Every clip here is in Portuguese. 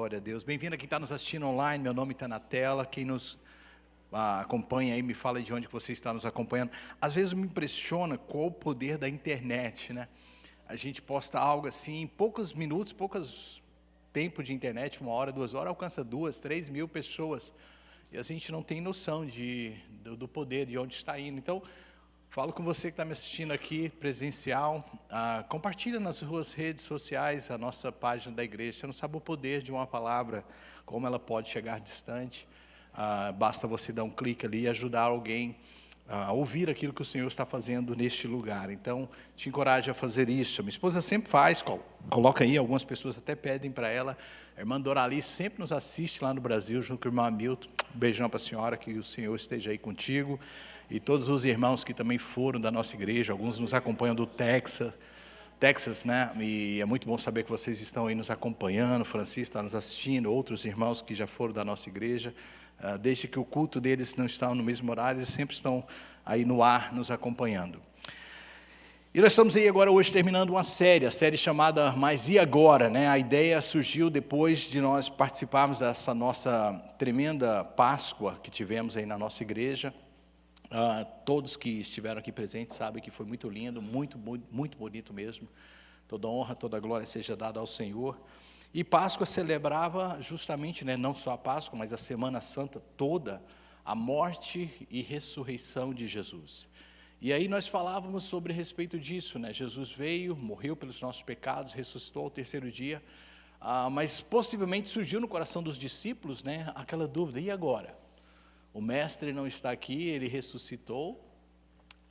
Glória a Deus. Bem-vindo a quem está nos assistindo online, meu nome está na tela. Quem nos acompanha aí, me fala de onde você está nos acompanhando. Às vezes me impressiona qual o poder da internet, né? A gente posta algo assim, em poucos minutos, poucos tempo de internet, 1 hora, 2 horas, alcança 2, 3 mil pessoas. E a gente não tem noção do poder, de onde está indo. Então, falo com você que está me assistindo aqui, presencial, compartilha nas suas redes sociais a nossa página da igreja. Você não sabe o poder de uma palavra, como ela pode chegar distante. Basta você dar um clique ali e ajudar alguém a ouvir aquilo que o Senhor está fazendo neste lugar. Então, te encorajo a fazer isso. A minha esposa sempre faz, coloca aí, algumas pessoas até pedem para ela. A irmã Doralice sempre nos assiste lá no Brasil, junto com o irmão Hamilton. Um beijão para a senhora, que o Senhor esteja aí contigo. E todos os irmãos que também foram da nossa igreja, alguns nos acompanham do Texas, né? E é muito bom saber que vocês estão aí nos acompanhando. O Francisco está nos assistindo, outros irmãos que já foram da nossa igreja. Desde que o culto deles não está no mesmo horário, eles sempre estão aí no ar nos acompanhando. E nós estamos aí agora hoje terminando uma série, a série chamada Mas e Agora? Né? A ideia surgiu depois de nós participarmos dessa nossa tremenda Páscoa que tivemos aí na nossa igreja. Todos que estiveram aqui presentes sabem que foi muito lindo, muito bonito mesmo. Toda honra, toda glória seja dada ao Senhor. E Páscoa celebrava justamente, né, não só a Páscoa, mas a Semana Santa toda, a morte e ressurreição de Jesus. E aí nós falávamos sobre a respeito disso, né? Jesus veio, morreu pelos nossos pecados, ressuscitou ao terceiro dia, mas possivelmente surgiu no coração dos discípulos, né, aquela dúvida: e agora? O mestre não está aqui, ele ressuscitou,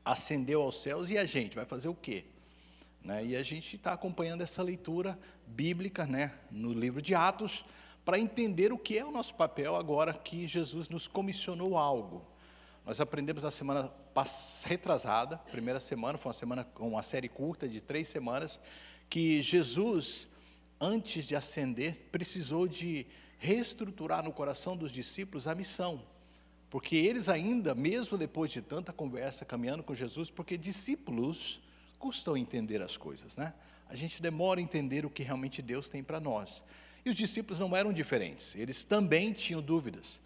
ascendeu aos céus, e a gente vai fazer o quê? Né? E a gente está acompanhando essa leitura bíblica, né, no livro de Atos, para entender o que é o nosso papel agora que Jesus nos comissionou algo. Nós aprendemos na semana retrasada, primeira semana, foi uma série curta de 3 semanas, que Jesus, antes de ascender, precisou de reestruturar no coração dos discípulos a missão. Porque eles ainda, mesmo depois de tanta conversa, caminhando com Jesus, porque discípulos custam entender as coisas, né? A gente demora a entender o que realmente Deus tem para nós. E os discípulos não eram diferentes, eles também tinham dúvidas.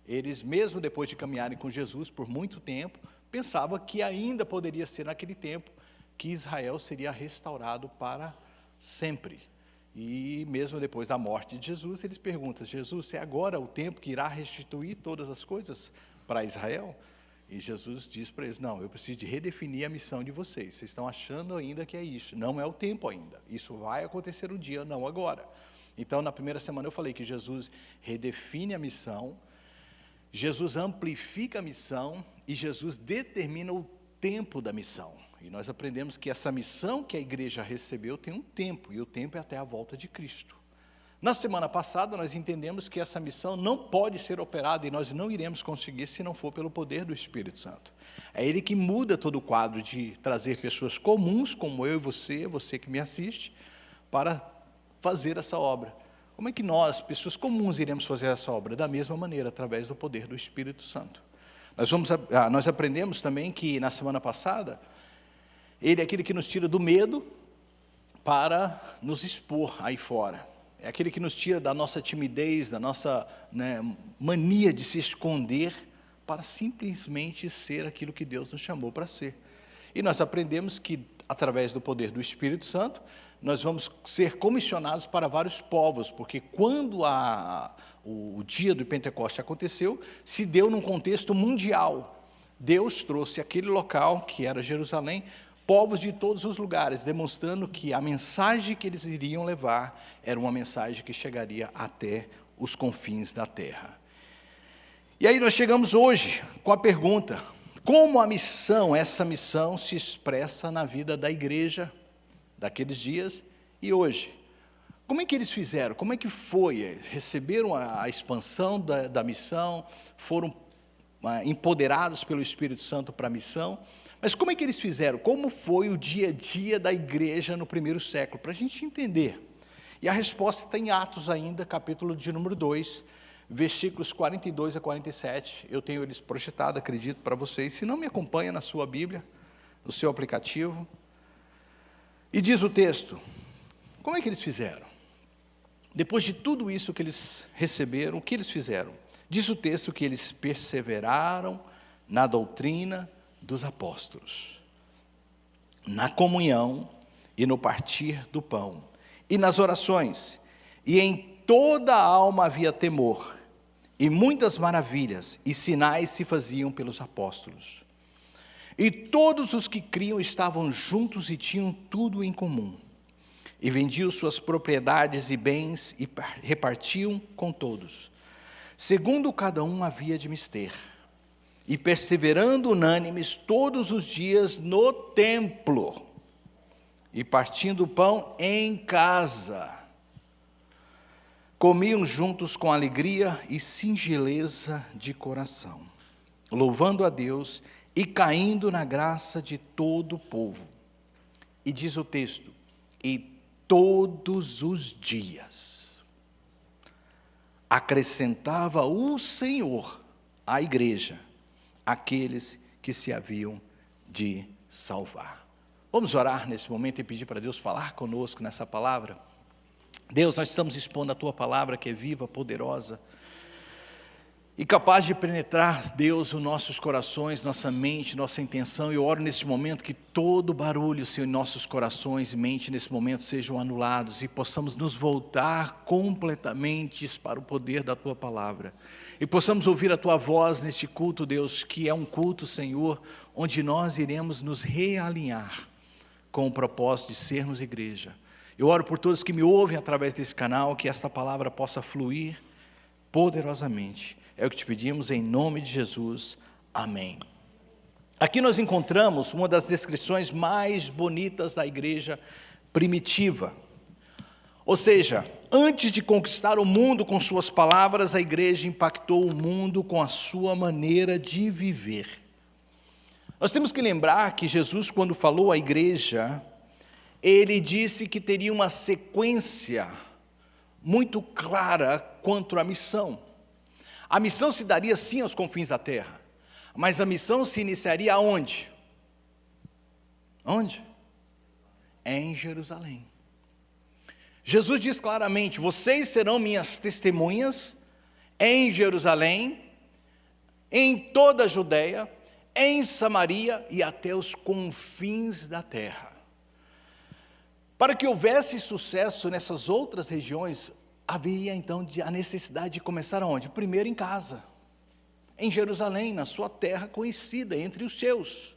Eles, mesmo depois de caminharem com Jesus por muito tempo, pensavam que ainda poderia ser naquele tempo que Israel seria restaurado para sempre. E mesmo depois da morte de Jesus, eles perguntam: Jesus, é agora o tempo que irá restituir todas as coisas para Israel? E Jesus diz para eles: não, eu preciso de redefinir a missão de vocês. Vocês estão achando ainda que é isso. Não é o tempo ainda. Isso vai acontecer um dia, não agora. Então, na primeira semana eu falei que Jesus redefine a missão, Jesus amplifica a missão e Jesus determina o tempo da missão. E nós aprendemos que essa missão que a igreja recebeu tem um tempo, e o tempo é até a volta de Cristo. Na semana passada, nós entendemos que essa missão não pode ser operada, e nós não iremos conseguir se não for pelo poder do Espírito Santo. É Ele que muda todo o quadro de trazer pessoas comuns, como eu e você que me assiste, para fazer essa obra. Como é que nós, pessoas comuns, iremos fazer essa obra? Da mesma maneira, através do poder do Espírito Santo. Nós aprendemos também que, na semana passada, Ele é aquele que nos tira do medo para nos expor aí fora. É aquele que nos tira da nossa timidez, da nossa, né, mania de se esconder, para simplesmente ser aquilo que Deus nos chamou para ser. E nós aprendemos que, através do poder do Espírito Santo, nós vamos ser comissionados para vários povos, porque quando o dia do Pentecoste aconteceu, se deu num contexto mundial. Deus trouxe aquele local, que era Jerusalém, povos de todos os lugares, demonstrando que a mensagem que eles iriam levar era uma mensagem que chegaria até os confins da terra. E aí nós chegamos hoje com a pergunta: como essa missão se expressa na vida da igreja daqueles dias e hoje? Como é que eles fizeram? Como é que foi? Receberam a expansão da missão? Foram empoderados pelo Espírito Santo para a missão? Mas como é que eles fizeram? Como foi o dia a dia da igreja no primeiro século? Para a gente entender. E a resposta está em Atos ainda, capítulo de número 2, versículos 42 a 47. Eu tenho eles projetados, acredito, para vocês. Se não, me acompanha na sua Bíblia, no seu aplicativo. E diz o texto: como é que eles fizeram? Depois de tudo isso que eles receberam, o que eles fizeram? Diz o texto que eles perseveraram na doutrina dos apóstolos, na comunhão e no partir do pão, e nas orações, e em toda a alma havia temor, e muitas maravilhas e sinais se faziam pelos apóstolos. E todos os que criam estavam juntos e tinham tudo em comum. E vendiam suas propriedades e bens e repartiam com todos, segundo cada um havia de mister. E perseverando unânimes todos os dias no templo, e partindo o pão em casa, comiam juntos com alegria e singeleza de coração, louvando a Deus e caindo na graça de todo o povo. E diz o texto, e todos os dias acrescentava o Senhor à igreja aqueles que se haviam de salvar. Vamos orar nesse momento e pedir para Deus falar conosco nessa palavra. Deus, nós estamos expondo a Tua palavra que é viva, poderosa e capaz de penetrar, Deus, os nossos corações, nossa mente, nossa intenção. Eu oro nesse momento que todo barulho, Senhor, em nossos corações e mente nesse momento sejam anulados e possamos nos voltar completamente para o poder da Tua palavra. E possamos ouvir a Tua voz neste culto, Deus, que é um culto, Senhor, onde nós iremos nos realinhar com o propósito de sermos igreja. Eu oro por todos que me ouvem através desse canal, que esta palavra possa fluir poderosamente. É o que te pedimos em nome de Jesus. Amém. Aqui nós encontramos uma das descrições mais bonitas da igreja primitiva. Ou seja, antes de conquistar o mundo com suas palavras, a igreja impactou o mundo com a sua maneira de viver. Nós temos que lembrar que Jesus, quando falou à igreja, ele disse que teria uma sequência muito clara quanto à missão. A missão se daria sim aos confins da terra, mas a missão se iniciaria aonde? Onde? Em Jerusalém. Jesus diz claramente, vocês serão minhas testemunhas em Jerusalém, em toda a Judeia, em Samaria e até os confins da terra. Para que houvesse sucesso nessas outras regiões, havia então a necessidade de começar aonde? Primeiro em casa, em Jerusalém, na sua terra conhecida, entre os seus.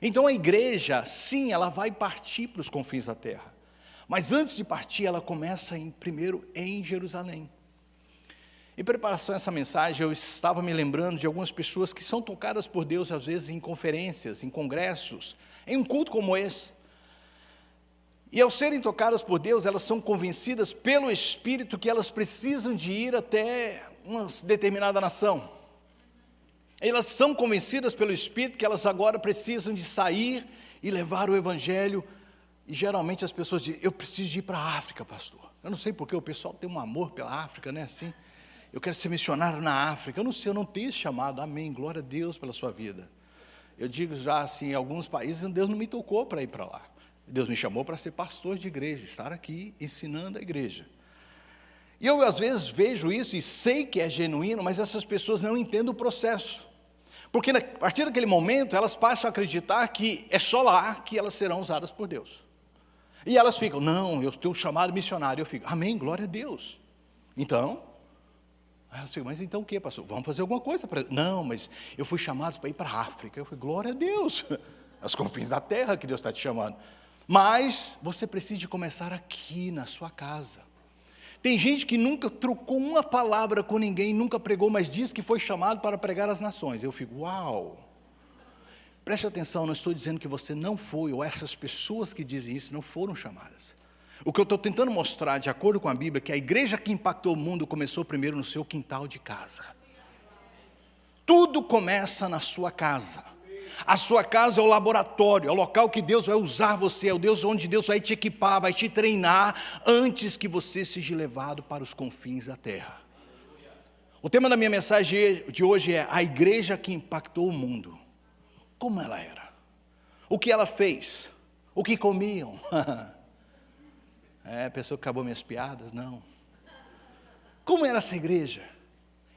Então a igreja, sim, ela vai partir para os confins da terra. Mas antes de partir, ela começa primeiro em Jerusalém. Em preparação a essa mensagem, eu estava me lembrando de algumas pessoas que são tocadas por Deus, às vezes em conferências, em congressos, em um culto como esse. E ao serem tocadas por Deus, elas são convencidas pelo Espírito que elas precisam de ir até uma determinada nação. Elas são convencidas pelo Espírito que elas agora precisam de sair e levar o Evangelho. E geralmente as pessoas dizem, eu preciso ir para a África, pastor. Eu não sei porque o pessoal tem um amor pela África, né? Assim, eu quero ser missionário na África. Eu não sei, eu não tenho esse chamado. Amém, glória a Deus pela sua vida. Eu digo já assim, em alguns países, Deus não me tocou para ir para lá. Deus me chamou para ser pastor de igreja, estar aqui ensinando a igreja. E eu às vezes vejo isso e sei que é genuíno, mas essas pessoas não entendem o processo. Porque a partir daquele momento, elas passam a acreditar que é só lá que elas serão usadas por Deus. E elas ficam, não, eu tenho um chamado missionário. Eu fico, amém, glória a Deus. Então, elas ficam, mas então o que, pastor? Vamos fazer alguma coisa para... Não, mas eu fui chamado para ir para a África. Eu falei, glória a Deus. Aos confins da terra que Deus está te chamando. Mas você precisa de começar aqui na sua casa. Tem gente que nunca trocou uma palavra com ninguém, nunca pregou, mas diz que foi chamado para pregar às nações. Eu fico, uau! Preste atenção, não estou dizendo que você não foi, ou essas pessoas que dizem isso não foram chamadas. O que eu estou tentando mostrar, de acordo com a Bíblia, é que a igreja que impactou o mundo começou primeiro no seu quintal de casa. Tudo começa na sua casa. A sua casa é o laboratório, é o local que Deus vai usar você, é o Deus onde Deus vai te equipar, vai te treinar, antes que você seja levado para os confins da terra. O tema da minha mensagem de hoje é a igreja que impactou o mundo. Como ela era? O que ela fez? O que comiam? A pessoa que acabou minhas piadas? Não. Como era essa igreja?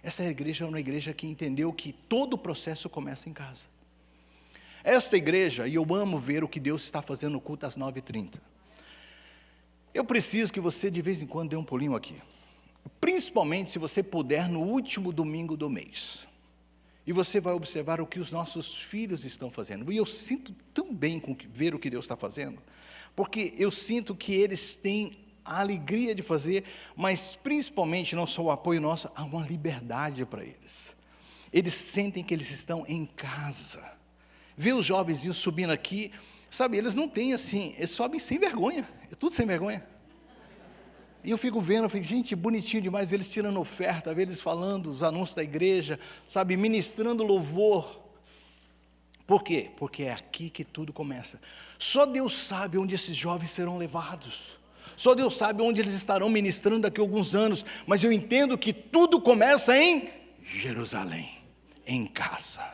Essa igreja é uma igreja que entendeu que todo o processo começa em casa. Esta igreja, e eu amo ver o que Deus está fazendo no culto às 9h30. Eu preciso que você de vez em quando dê um pulinho aqui. Principalmente se você puder no último domingo do mês. E você vai observar o que os nossos filhos estão fazendo. E eu sinto tão bem com ver o que Deus está fazendo. Porque eu sinto que eles têm a alegria de fazer, mas principalmente não só o apoio nosso, há uma liberdade para eles. Eles sentem que eles estão em casa. Ver os jovenzinhos subindo aqui, sabe, eles não têm assim, eles sobem sem vergonha, é tudo sem vergonha. E eu fico vendo, gente, bonitinho demais, ver eles tirando oferta, ver eles falando os anúncios da igreja, sabe, ministrando louvor. Por quê? Porque é aqui que tudo começa. Só Deus sabe onde esses jovens serão levados. Só Deus sabe onde eles estarão ministrando daqui a alguns anos. Mas eu entendo que tudo começa em Jerusalém, em casa.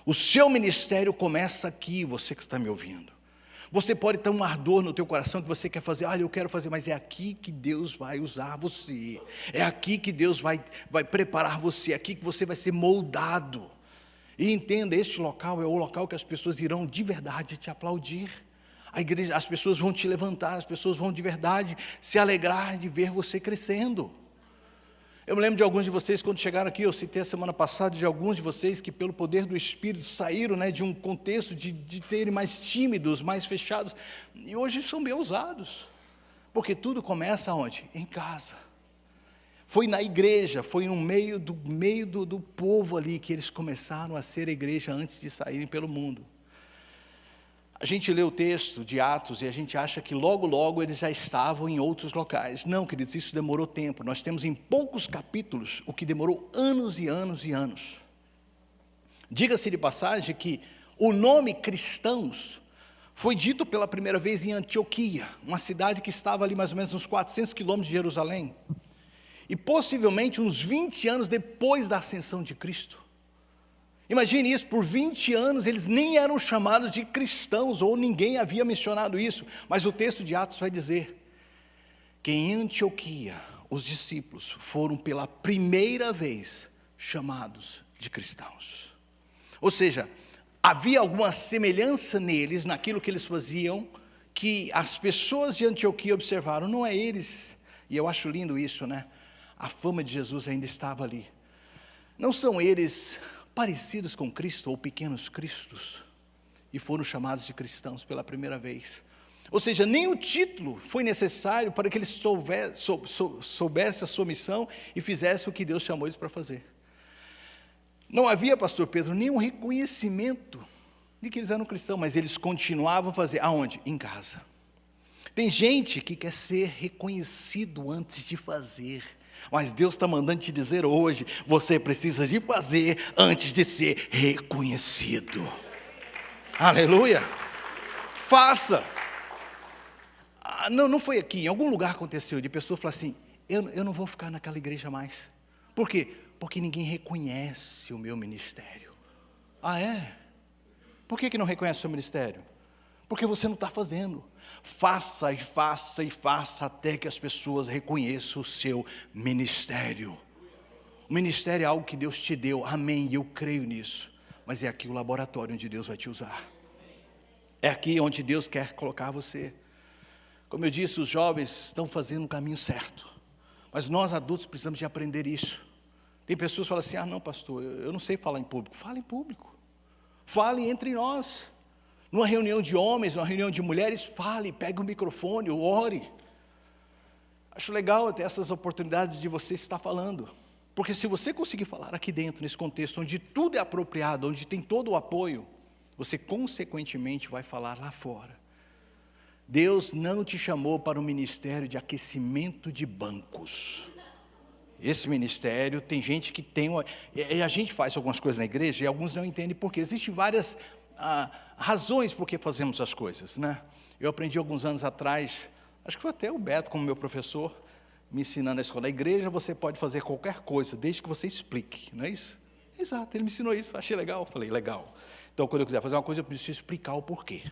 O seu ministério começa aqui, você que está me ouvindo. Você pode ter um ardor no teu coração que você quer fazer, olha, eu quero fazer, mas é aqui que Deus vai usar você. É aqui que Deus vai preparar você, é aqui que você vai ser moldado. E entenda, este local é o local que as pessoas irão de verdade te aplaudir. A igreja, as pessoas vão te levantar, as pessoas vão de verdade se alegrar de ver você crescendo. Eu me lembro de alguns de vocês, quando chegaram aqui, eu citei a semana passada, de alguns de vocês que pelo poder do Espírito saíram, de um contexto de terem mais tímidos, mais fechados, e hoje são bem ousados, porque tudo começa onde? Em casa. Foi na igreja, foi no meio do povo ali que eles começaram a ser a igreja antes de saírem pelo mundo. A gente lê o texto de Atos e a gente acha que logo, logo eles já estavam em outros locais. Não, queridos, isso demorou tempo. Nós temos em poucos capítulos o que demorou anos e anos e anos. Diga-se de passagem que o nome cristãos foi dito pela primeira vez em Antioquia, uma cidade que estava ali mais ou menos uns 400 quilômetros de Jerusalém. E possivelmente uns 20 anos depois da ascensão de Cristo. Imagine isso, por 20 anos eles nem eram chamados de cristãos, ou ninguém havia mencionado isso, mas o texto de Atos vai dizer que em Antioquia os discípulos foram pela primeira vez chamados de cristãos. Ou seja, havia alguma semelhança neles, naquilo que eles faziam, que as pessoas de Antioquia observaram, não é eles, e eu acho lindo isso, a fama de Jesus ainda estava ali. Não são eles parecidos com Cristo, ou pequenos cristos, e foram chamados de cristãos pela primeira vez. Ou seja, nem o título foi necessário para que eles soubessem a sua missão e fizessem o que Deus chamou eles para fazer. Não havia, pastor Pedro, nenhum reconhecimento de que eles eram cristãos, mas eles continuavam a fazer, aonde? Em casa. Tem gente que quer ser reconhecido antes de fazer. Mas Deus está mandando te dizer hoje, você precisa de fazer antes de ser reconhecido. Aleluia. Faça. Não foi aqui, em algum lugar aconteceu, de pessoa falar assim, eu não vou ficar naquela igreja mais. Por quê? Porque ninguém reconhece o meu ministério. Ah, é? Por que não reconhece o seu ministério? Porque você não está fazendo. Faça e faça e faça até que as pessoas reconheçam o seu ministério. O ministério é algo que Deus te deu, amém, e eu creio nisso. Mas é aqui o laboratório onde Deus vai te usar. É aqui onde Deus quer colocar você. Como eu disse, os jovens estão fazendo o caminho certo. Mas nós adultos precisamos de aprender isso. Tem pessoas que falam assim, não pastor, eu não sei falar em público. Fale em público. Fale entre nós. Numa reunião de homens, numa reunião de mulheres, fale, pegue o microfone, ore. Acho legal ter essas oportunidades de você estar falando. Porque se você conseguir falar aqui dentro, nesse contexto, onde tudo é apropriado, onde tem todo o apoio, você consequentemente vai falar lá fora. Deus não te chamou para um ministério de aquecimento de bancos. Esse ministério, tem gente que tem... a gente faz algumas coisas na igreja e alguns não entendem por quê. Existem várias... razões por que fazemos as coisas, Eu aprendi alguns anos atrás, acho que foi até o Beto como meu professor, me ensinando na escola, na igreja você pode fazer qualquer coisa, desde que você explique, não é isso? Exato, ele me ensinou isso, achei legal, falei, legal. Então quando eu quiser fazer uma coisa, eu preciso explicar o porquê.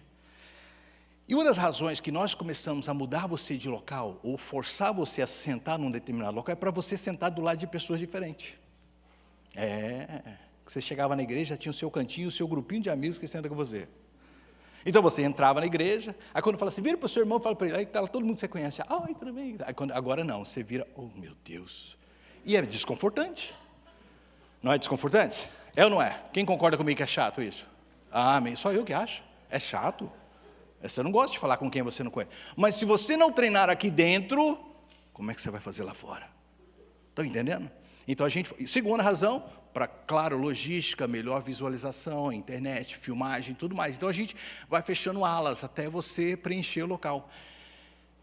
E uma das razões que nós começamos a mudar você de local, ou forçar você a sentar num determinado local, é para você sentar do lado de pessoas diferentes. Você chegava na igreja, já tinha o seu cantinho, o seu grupinho de amigos que senta com você. Então você entrava na igreja, aí quando fala assim, vira para o seu irmão, fala para ele, aí tá lá todo mundo que você conhece, oi, tudo bem? Agora não, você vira, oh meu Deus. E é desconfortante. Não é desconfortante? É ou não é? Quem concorda comigo que é chato isso? Só eu que acho. É chato. Você não gosta de falar com quem você não conhece. Mas se você não treinar aqui dentro, como é que você vai fazer lá fora? Estão entendendo? Então segunda razão, para, claro, logística, melhor visualização, internet, filmagem, tudo mais. Então a gente vai fechando alas até você preencher o local.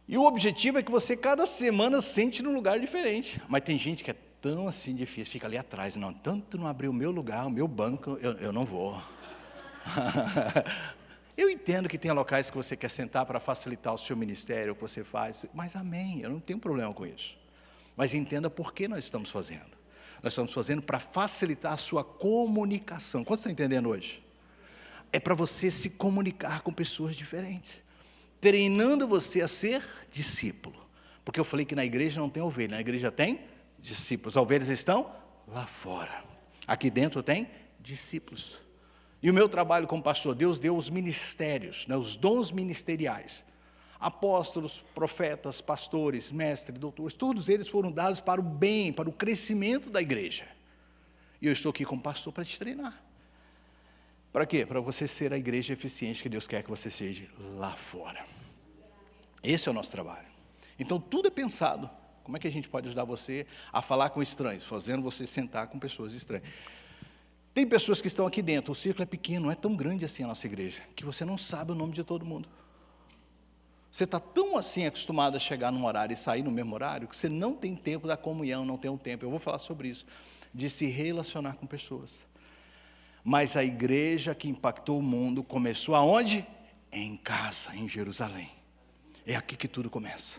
E o objetivo é que você cada semana sente num lugar diferente. Mas tem gente que é tão assim difícil, fica ali atrás, não, tanto não abrir o meu lugar, o meu banco, eu não vou. Eu entendo que tem locais que você quer sentar para facilitar o seu ministério, o que você faz, mas amém, eu não tenho problema com isso. Mas entenda por que nós estamos fazendo. Nós estamos fazendo para facilitar a sua comunicação. Quantos estão entendendo hoje? É para você se comunicar com pessoas diferentes, treinando você a ser discípulo. Porque eu falei que na igreja não tem ovelha, na igreja tem discípulos. As ovelhas estão lá fora. Aqui dentro tem discípulos. E o meu trabalho como pastor, Deus deu os ministérios, né, os dons ministeriais. Apóstolos, profetas, pastores, mestres, doutores, todos eles foram dados para o bem, para o crescimento da igreja. E eu estou aqui como pastor para te treinar. Para quê? Para você ser a igreja eficiente que Deus quer que você seja lá fora. Esse é o nosso trabalho. Então tudo é pensado. Como é que a gente pode ajudar você a falar com estranhos, fazendo você sentar com pessoas estranhas? Tem pessoas que estão aqui dentro, o círculo é pequeno, não é tão grande assim a nossa igreja, que você não sabe o nome de todo mundo. Você está tão assim acostumado a chegar num horário e sair no mesmo horário, que você não tem tempo da comunhão, não tem um tempo, eu vou falar sobre isso, de se relacionar com pessoas. Mas a igreja que impactou o mundo começou aonde? Em casa, em Jerusalém. É aqui que tudo começa.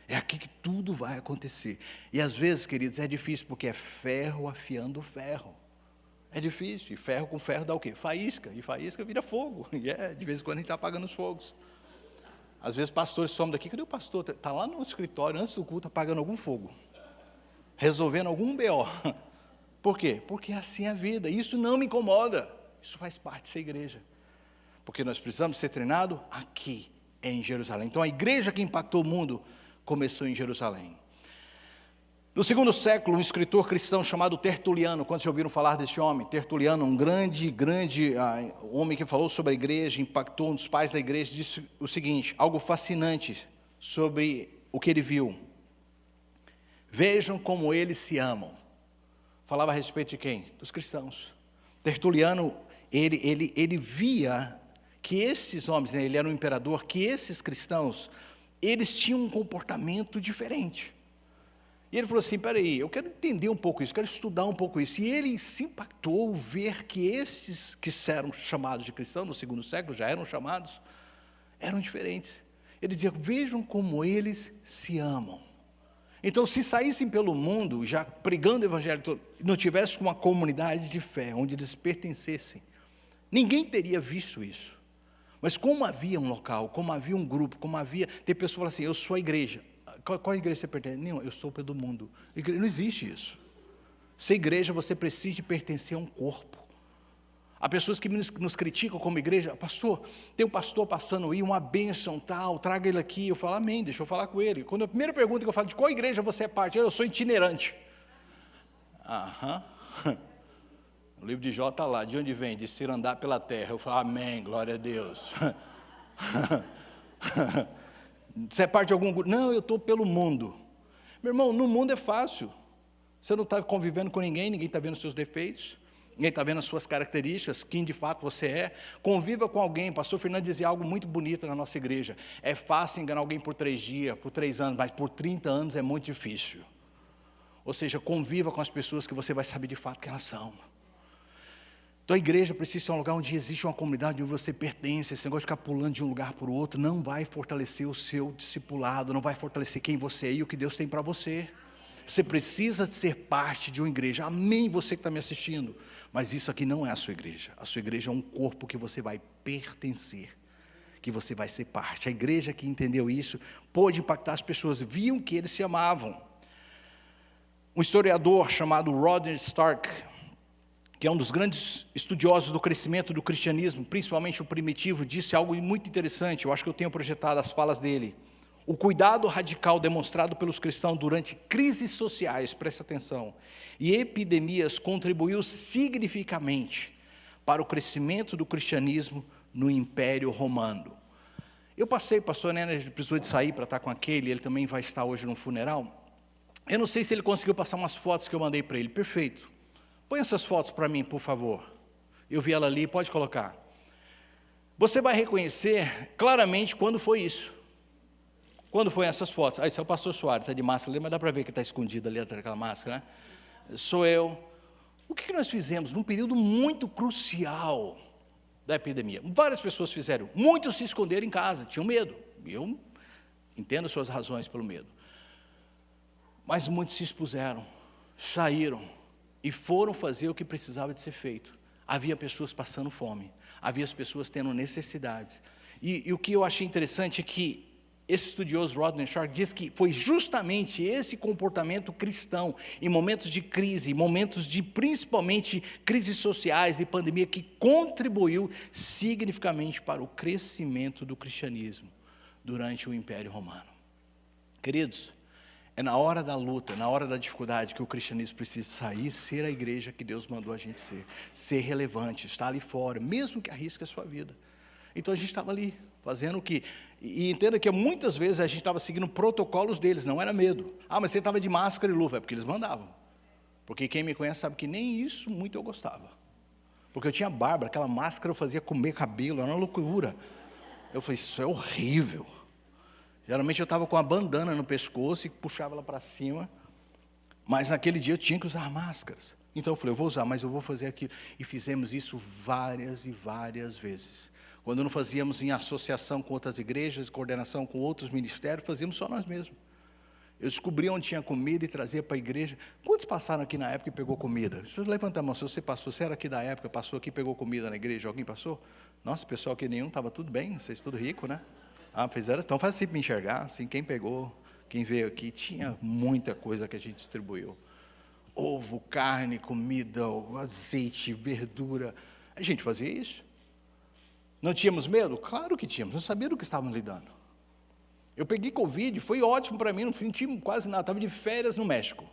É aqui que tudo vai acontecer. E às vezes, queridos, é difícil porque é ferro afiando ferro. É difícil, e ferro com ferro dá o quê? Faísca, e faísca vira fogo. E de vez em quando a gente está apagando os fogos. Às vezes pastores somem daqui, cadê o pastor? Está lá no escritório, antes do culto, apagando algum fogo. Resolvendo algum BO. Por quê? Porque assim é a vida. Isso não me incomoda. Isso faz parte dessa igreja. Porque nós precisamos ser treinados aqui em Jerusalém. Então a igreja que impactou o mundo começou em Jerusalém. No segundo século, um escritor cristão chamado Tertuliano, quando vocês ouviram falar desse homem? Tertuliano, um grande homem que falou sobre a igreja, impactou um dos pais da igreja, disse o seguinte, algo fascinante sobre o que ele viu. Vejam como eles se amam. Falava a respeito de quem? Dos cristãos. Tertuliano, ele via que esses homens, né, ele era um imperador, que esses cristãos, eles tinham um comportamento diferente. E ele falou assim, peraí, eu quero entender um pouco isso, quero estudar um pouco isso. E ele se impactou ver que esses que eram chamados de cristãos, no segundo século, já eram chamados, eram diferentes. Ele dizia, vejam como eles se amam. Então, se saíssem pelo mundo, já pregando o evangelho, não tivessem uma comunidade de fé, onde eles pertencessem, ninguém teria visto isso. Mas como havia um local, como havia um grupo, tem pessoas que falam assim, eu sou a igreja. Qual igreja você pertence? Não, eu sou pelo mundo. Não existe isso. Ser igreja, você precisa de pertencer a um corpo. Há pessoas que nos criticam como igreja. Pastor, tem um pastor passando aí, uma bênção tal, traga ele aqui. Eu falo, amém, deixa eu falar com ele. Quando a primeira pergunta que eu falo, de qual igreja você é parte? Eu sou itinerante. O livro de Jó está lá, de onde vem? De ser andar pela terra. Eu falo, amém, glória a Deus. Você é parte de algum grupo? Não, eu estou pelo mundo. Meu irmão, no mundo é fácil. Você não está convivendo com ninguém está vendo os seus defeitos, ninguém está vendo as suas características, quem de fato você é. Conviva com alguém. Pastor Fernando dizia algo muito bonito na nossa igreja. É fácil enganar alguém por 3 dias, por 3 anos, mas por 30 anos é muito difícil. Ou seja, conviva com as pessoas que você vai saber de fato quem elas são. Então a igreja precisa ser um lugar onde existe uma comunidade, onde você pertence. Esse negócio de ficar pulando de um lugar para o outro não vai fortalecer o seu discipulado, não vai fortalecer quem você é e o que Deus tem para você. Você precisa ser parte de uma igreja. Amém, você que está me assistindo. Mas isso aqui não é a sua igreja. A sua igreja é um corpo que você vai pertencer, que você vai ser parte. A igreja que entendeu isso pôde impactar as pessoas, viam que eles se amavam. Um historiador chamado Rodney Stark, que é um dos grandes estudiosos do crescimento do cristianismo, principalmente o primitivo, disse algo muito interessante. Eu acho que eu tenho projetado as falas dele. O cuidado radical demonstrado pelos cristãos durante crises sociais, preste atenção, e epidemias contribuiu significativamente para o crescimento do cristianismo no Império Romano. Eu passei, pastor Nenner precisou de sair para estar com aquele, ele também vai estar hoje no funeral. Eu não sei se ele conseguiu passar umas fotos que eu mandei para ele. Perfeito. Põe essas fotos para mim, por favor. Eu vi ela ali, pode colocar. Você vai reconhecer claramente quando foi isso. Quando foi essas fotos? Esse é o pastor Soares, está de máscara ali, mas dá para ver que está escondido ali atrás daquela máscara, né? Sou eu. O que nós fizemos num período muito crucial da epidemia? Várias pessoas fizeram. Muitos se esconderam em casa, tinham medo. Eu entendo as suas razões pelo medo. Mas muitos se expuseram, saíram e foram fazer o que precisava de ser feito. Havia pessoas passando fome, havia as pessoas tendo necessidades. E o que eu achei interessante é que esse estudioso Rodney Stark diz que foi justamente esse comportamento cristão, em momentos de crise, momentos de principalmente crises sociais e pandemia, que contribuiu significativamente para o crescimento do cristianismo durante o Império Romano. Queridos, é na hora da luta, na hora da dificuldade que o cristianismo precisa sair, ser a igreja que Deus mandou a gente ser relevante, estar ali fora, mesmo que arrisque a sua vida. Então a gente estava ali, fazendo o que... E entenda que muitas vezes a gente estava seguindo protocolos deles, não era medo. Ah, mas você estava de máscara e luva, é porque eles mandavam. Porque quem me conhece sabe que nem isso muito eu gostava. Porque eu tinha barba, aquela máscara eu fazia comer cabelo, era uma loucura. Eu falei, isso é horrível. Geralmente eu estava com a bandana no pescoço e puxava ela para cima, mas naquele dia eu tinha que usar máscaras. Então eu falei, eu vou usar, mas eu vou fazer aquilo. E fizemos isso várias e várias vezes. Quando não fazíamos em associação com outras igrejas, coordenação com outros ministérios, fazíamos só nós mesmos. Eu descobri onde tinha comida e trazia para a igreja. Quantos passaram aqui na época e pegou comida? Deixa eu levantar a mão, se você passou, você era aqui da época, passou aqui e pegou comida na igreja, alguém passou? Nossa, pessoal aqui nenhum, estava tudo bem, vocês tudo rico, né? Ah, fizeram, então faz assim para me enxergar, assim, quem pegou, quem veio aqui, tinha muita coisa que a gente distribuiu. Ovo, carne, comida, azeite, verdura. A gente fazia isso. Não tínhamos medo? Claro que tínhamos, não sabia do que estávamos lidando. Eu peguei Covid, foi ótimo para mim, não senti quase nada, estava de férias no México.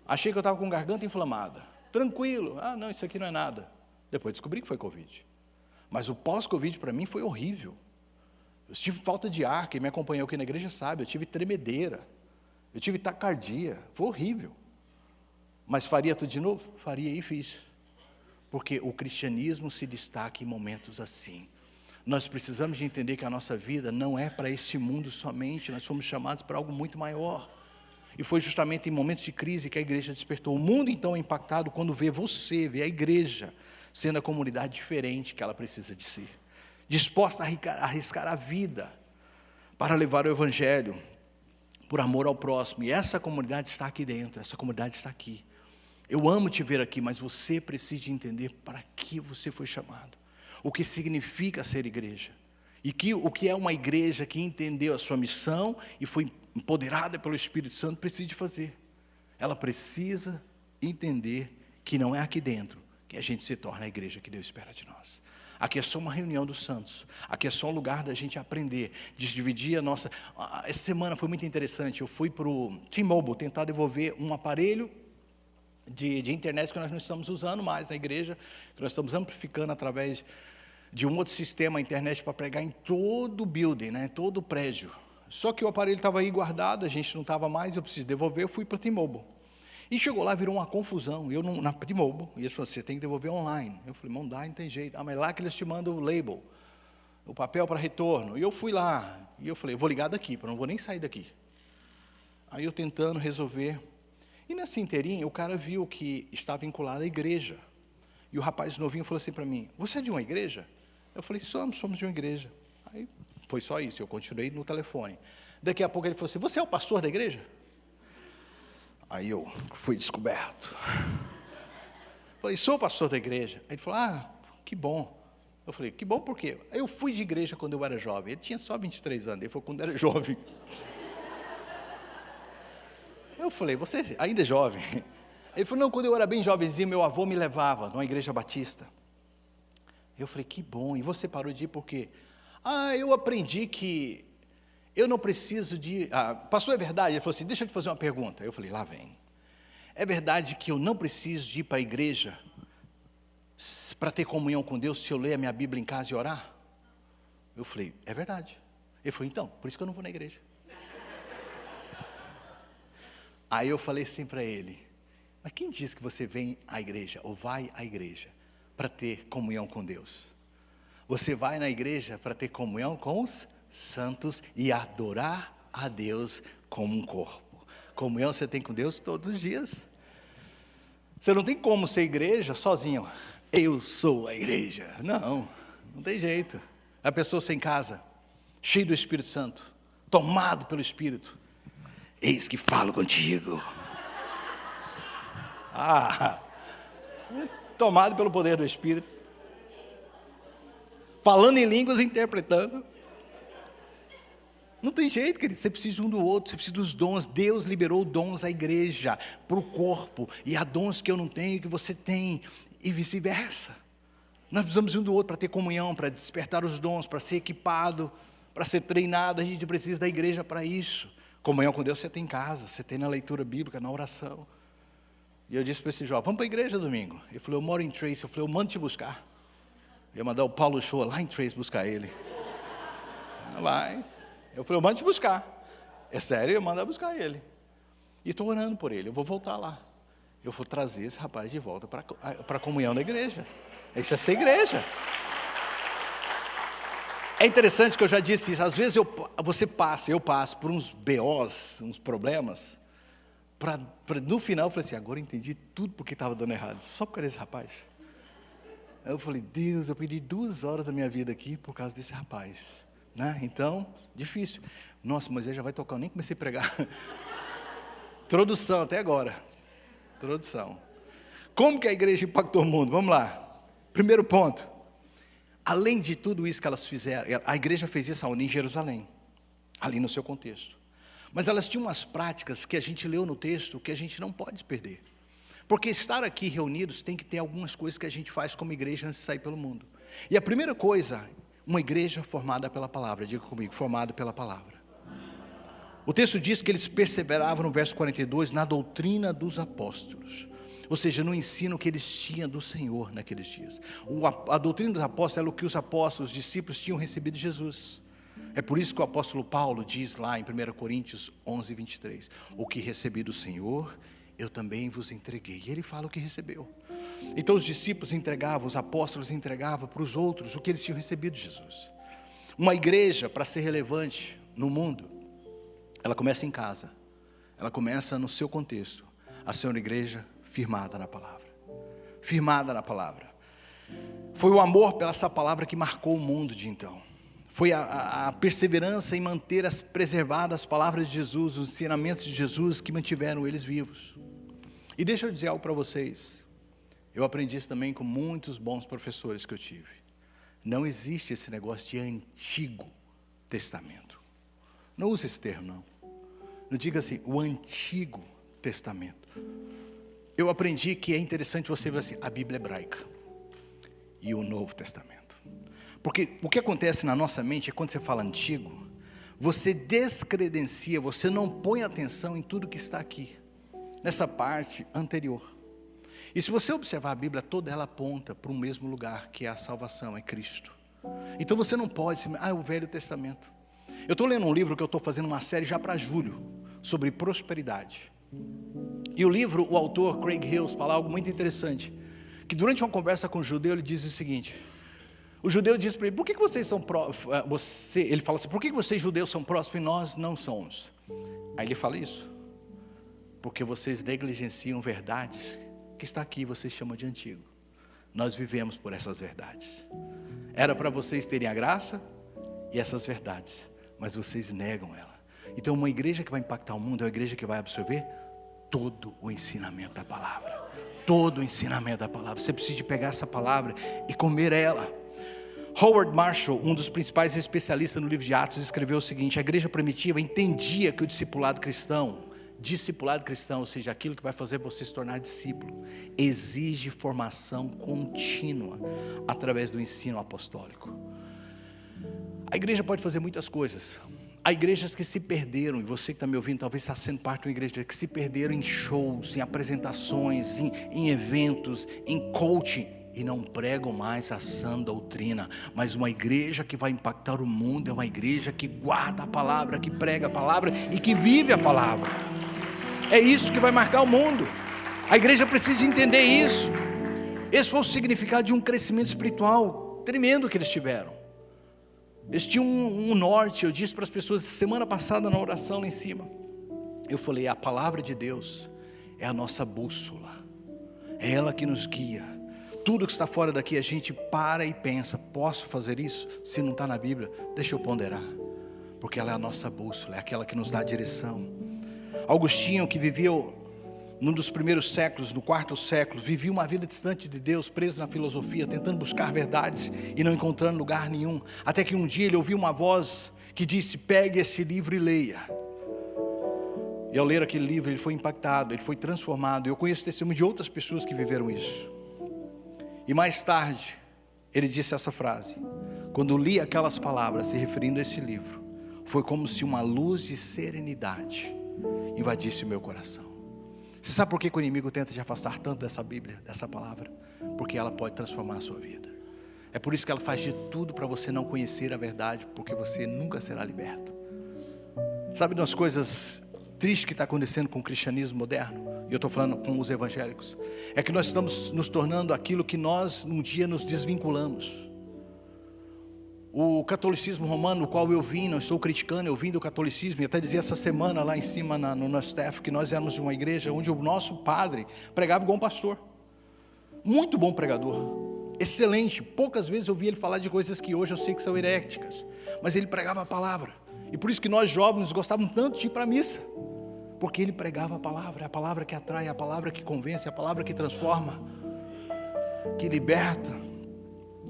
Achei que eu estava com garganta inflamada. Tranquilo, ah não, isso aqui não é nada. Depois descobri que foi Covid. Mas o pós-Covid para mim foi horrível. Eu tive falta de ar, quem me acompanhou aqui na igreja sabe, eu tive tremedeira, eu tive taquicardia, foi horrível. Mas faria tudo de novo? Faria e fiz. Porque o cristianismo se destaca em momentos assim. Nós precisamos de entender que a nossa vida não é para este mundo somente, nós fomos chamados para algo muito maior. E foi justamente em momentos de crise que a igreja despertou. O mundo então é impactado quando vê você, vê a igreja, sendo a comunidade diferente que ela precisa de ser. Disposta a arriscar a vida para levar o evangelho, por amor ao próximo. E essa comunidade está aqui dentro, essa comunidade está aqui. Eu amo te ver aqui, mas você precisa entender para que você foi chamado. O que significa ser igreja. E o que é uma igreja que entendeu a sua missão e foi empoderada pelo Espírito Santo, precisa de fazer. Ela precisa entender que não é aqui dentro que a gente se torna a igreja que Deus espera de nós. Aqui é só uma reunião dos santos. Aqui é só um lugar da gente aprender, de dividir a nossa... Essa semana foi muito interessante. Eu fui para o T-Mobile tentar devolver um aparelho de internet que nós não estamos usando mais na igreja, que nós estamos amplificando através de um outro sistema, a internet, para pregar em todo o building, né, todo o prédio. Só que o aparelho estava aí guardado, a gente não estava mais, eu preciso devolver, eu fui para o T-Mobile. E chegou lá, virou uma confusão. Eu na T-Mobile, e eles falaram, você tem que devolver online. Eu falei, não dá, não tem jeito. Ah, mas lá que eles te mandam o label, o papel para retorno. E eu fui lá, e eu falei, eu vou ligar daqui, eu não vou nem sair daqui. Aí eu tentando resolver. E nessa inteirinha, o cara viu que estava vinculado à igreja. E o rapaz novinho falou assim para mim, você é de uma igreja? Eu falei, somos de uma igreja. Aí foi só isso, eu continuei no telefone. Daqui a pouco ele falou assim, você é o pastor da igreja? Aí eu fui descoberto. Falei, sou o pastor da igreja. Aí ele falou, que bom. Eu falei, que bom, por quê? Eu fui de igreja quando eu era jovem. Ele tinha só 23 anos, ele falou, quando era jovem. Eu falei, você ainda é jovem? Ele falou, não, quando eu era bem jovenzinho, meu avô me levava numa igreja batista. Eu falei, que bom, e você parou de ir por quê? Eu aprendi que eu não preciso de... pastor, é verdade? Ele falou assim, deixa eu te fazer uma pergunta. Eu falei, lá vem. É verdade que eu não preciso de ir para a igreja para ter comunhão com Deus se eu ler a minha Bíblia em casa e orar? Eu falei, é verdade. Ele falou, então, por isso que eu não vou na igreja. Aí eu falei assim para ele, mas quem diz que você vem à igreja, ou vai à igreja, para ter comunhão com Deus? Você vai na igreja para ter comunhão com os santos e adorar a Deus como um corpo. Comunhão você tem com Deus todos os dias. Você não tem como ser igreja sozinho. Eu sou a igreja. Não tem jeito. A pessoa sem casa, cheio do Espírito Santo, tomado pelo Espírito. Eis que falo contigo. Tomado pelo poder do Espírito. Falando em línguas, interpretando. Não tem jeito, querido, você precisa um do outro, você precisa dos dons. Deus liberou dons à igreja, para o corpo, e há dons que eu não tenho, que você tem, e vice-versa. Nós precisamos um do outro para ter comunhão, para despertar os dons, para ser equipado, para ser treinado. A gente precisa da igreja para isso. Comunhão com Deus você tem em casa, você tem na leitura bíblica, na oração. E eu disse para esse jovem, vamos para a igreja domingo. Ele falou, eu moro em Trace. Eu falei, eu mando te buscar. Eu ia mandar o Paulo Show lá em Trace buscar ele. Vai. Eu falei, eu mando te buscar. É sério, eu mando buscar ele. E estou orando por ele, eu vou voltar lá. Eu vou trazer esse rapaz de volta para a comunhão da igreja. Isso é ser igreja. É interessante que eu já disse isso, às vezes eu passo por uns BOs, uns problemas, no final eu falei assim, agora eu entendi tudo porque estava dando errado, só por causa desse rapaz. Aí eu falei, Deus, eu perdi 2 horas da minha vida aqui por causa desse rapaz. Né? Então, difícil. Nossa, Moisés já vai tocar, eu nem comecei a pregar. Introdução até agora. Introdução. Como que a igreja impactou o mundo? Vamos lá. Primeiro ponto. Além de tudo isso que elas fizeram, a igreja fez isso em Jerusalém, ali no seu contexto. Mas elas tinham umas práticas que a gente leu no texto que a gente não pode perder. Porque estar aqui reunidos tem que ter algumas coisas que a gente faz como igreja antes de sair pelo mundo. E a primeira coisa, uma igreja formada pela palavra, diga comigo, formada pela palavra. O texto diz que eles perseveravam no verso 42, na doutrina dos apóstolos. Ou seja, no ensino que eles tinham do Senhor naqueles dias. A doutrina dos apóstolos era o que os apóstolos, os discípulos tinham recebido de Jesus. É por isso que o apóstolo Paulo diz lá em 1 Coríntios 11, 23, o que recebi do Senhor, eu também vos entreguei. E ele fala o que recebeu. Então os discípulos entregavam, os apóstolos entregavam para os outros o que eles tinham recebido de Jesus. Uma igreja, para ser relevante no mundo, ela começa em casa. Ela começa no seu contexto, a ser uma igreja firmada na palavra. Firmada na palavra. Foi o amor pela essa palavra que marcou o mundo de então. Foi a perseverança em manter preservadas as palavras de Jesus, os ensinamentos de Jesus que mantiveram eles vivos. E deixa eu dizer algo para vocês. Eu aprendi isso também com muitos bons professores que eu tive. Não existe esse negócio de Antigo Testamento. Não use esse termo, não. Não diga assim, o Antigo Testamento. Eu aprendi que é interessante você ver assim, a Bíblia hebraica e o Novo Testamento. Porque o que acontece na nossa mente é quando você fala antigo, você descredencia, você não põe atenção em tudo que está aqui, nessa parte anterior. E se você observar a Bíblia toda, ela aponta para o mesmo lugar, que é a salvação, é Cristo. Então você não pode dizer, é o Velho Testamento. Eu estou lendo um livro que eu estou fazendo uma série já para julho, sobre prosperidade. E o livro, o autor Craig Hills fala algo muito interessante, que durante uma conversa com o judeu, ele diz o seguinte, o judeu diz para ele, por que vocês são ele fala assim, por que vocês judeus são prósperos e nós não somos? Aí ele fala isso, porque vocês negligenciam verdades que está aqui, vocês chamam de antigo. Nós vivemos por essas verdades. Era para vocês terem a graça e essas verdades, mas vocês negam ela. Então uma igreja que vai impactar o mundo é uma igreja que vai absorver todo o ensinamento da palavra. Todo o ensinamento da palavra. Você precisa de pegar essa palavra e comer ela. Howard Marshall, um dos principais especialistas no livro de Atos, escreveu o seguinte: a igreja primitiva entendia que o discipulado cristão, ou seja, aquilo que vai fazer você se tornar discípulo, exige formação contínua através do ensino apostólico. A igreja pode fazer muitas coisas. Há igrejas que se perderam, e você que está me ouvindo talvez está sendo parte de uma igreja que se perderam em shows, em apresentações, em eventos, em coaching, e não pregam mais a sã doutrina. Mas uma igreja que vai impactar o mundo é uma igreja que guarda a palavra, que prega a palavra e que vive a palavra. É isso que vai marcar o mundo. A igreja precisa entender isso. Esse foi o significado de um crescimento espiritual tremendo que eles tiveram. Eles tinham um norte. Eu disse para as pessoas semana passada na oração lá em cima, eu falei: a palavra de Deus é a nossa bússola, é ela que nos guia. Tudo que está fora daqui a gente para e pensa: posso fazer isso? Se não está na Bíblia, deixa eu ponderar, porque ela é a nossa bússola, é aquela que nos dá a direção. Agostinho, que viveu num dos primeiros séculos, no 4º século, vivia uma vida distante de Deus, preso na filosofia, tentando buscar verdades e não encontrando lugar nenhum, até que um dia ele ouviu uma voz que disse: pegue esse livro e leia. E ao ler aquele livro ele foi impactado, ele foi transformado. Eu conheço testemunho de outras pessoas que viveram isso. E mais tarde ele disse essa frase: quando li aquelas palavras se referindo a esse livro, foi como se uma luz de serenidade invadisse o meu coração. Você sabe por que o inimigo tenta te afastar tanto dessa Bíblia, dessa palavra? Porque ela pode transformar a sua vida. É por isso que ela faz de tudo para você não conhecer a verdade, porque você nunca será liberto. Sabe de umas coisas tristes que está acontecendo com o cristianismo moderno? E eu estou falando com os evangélicos. É que nós estamos nos tornando aquilo que nós um dia nos desvinculamos. O catolicismo romano, o qual eu vim, não estou criticando, eu vim do catolicismo, e até dizia essa semana lá em cima no nosso staff, que nós éramos de uma igreja onde o nosso padre pregava igual um pastor. Muito bom pregador, excelente. Poucas vezes eu vi ele falar de coisas que hoje eu sei que são heréticas, mas ele pregava a palavra. E por isso que nós jovens gostávamos tanto de ir para a missa, porque ele pregava a palavra. É a palavra que atrai, é a palavra que convence, é a palavra que transforma, que liberta.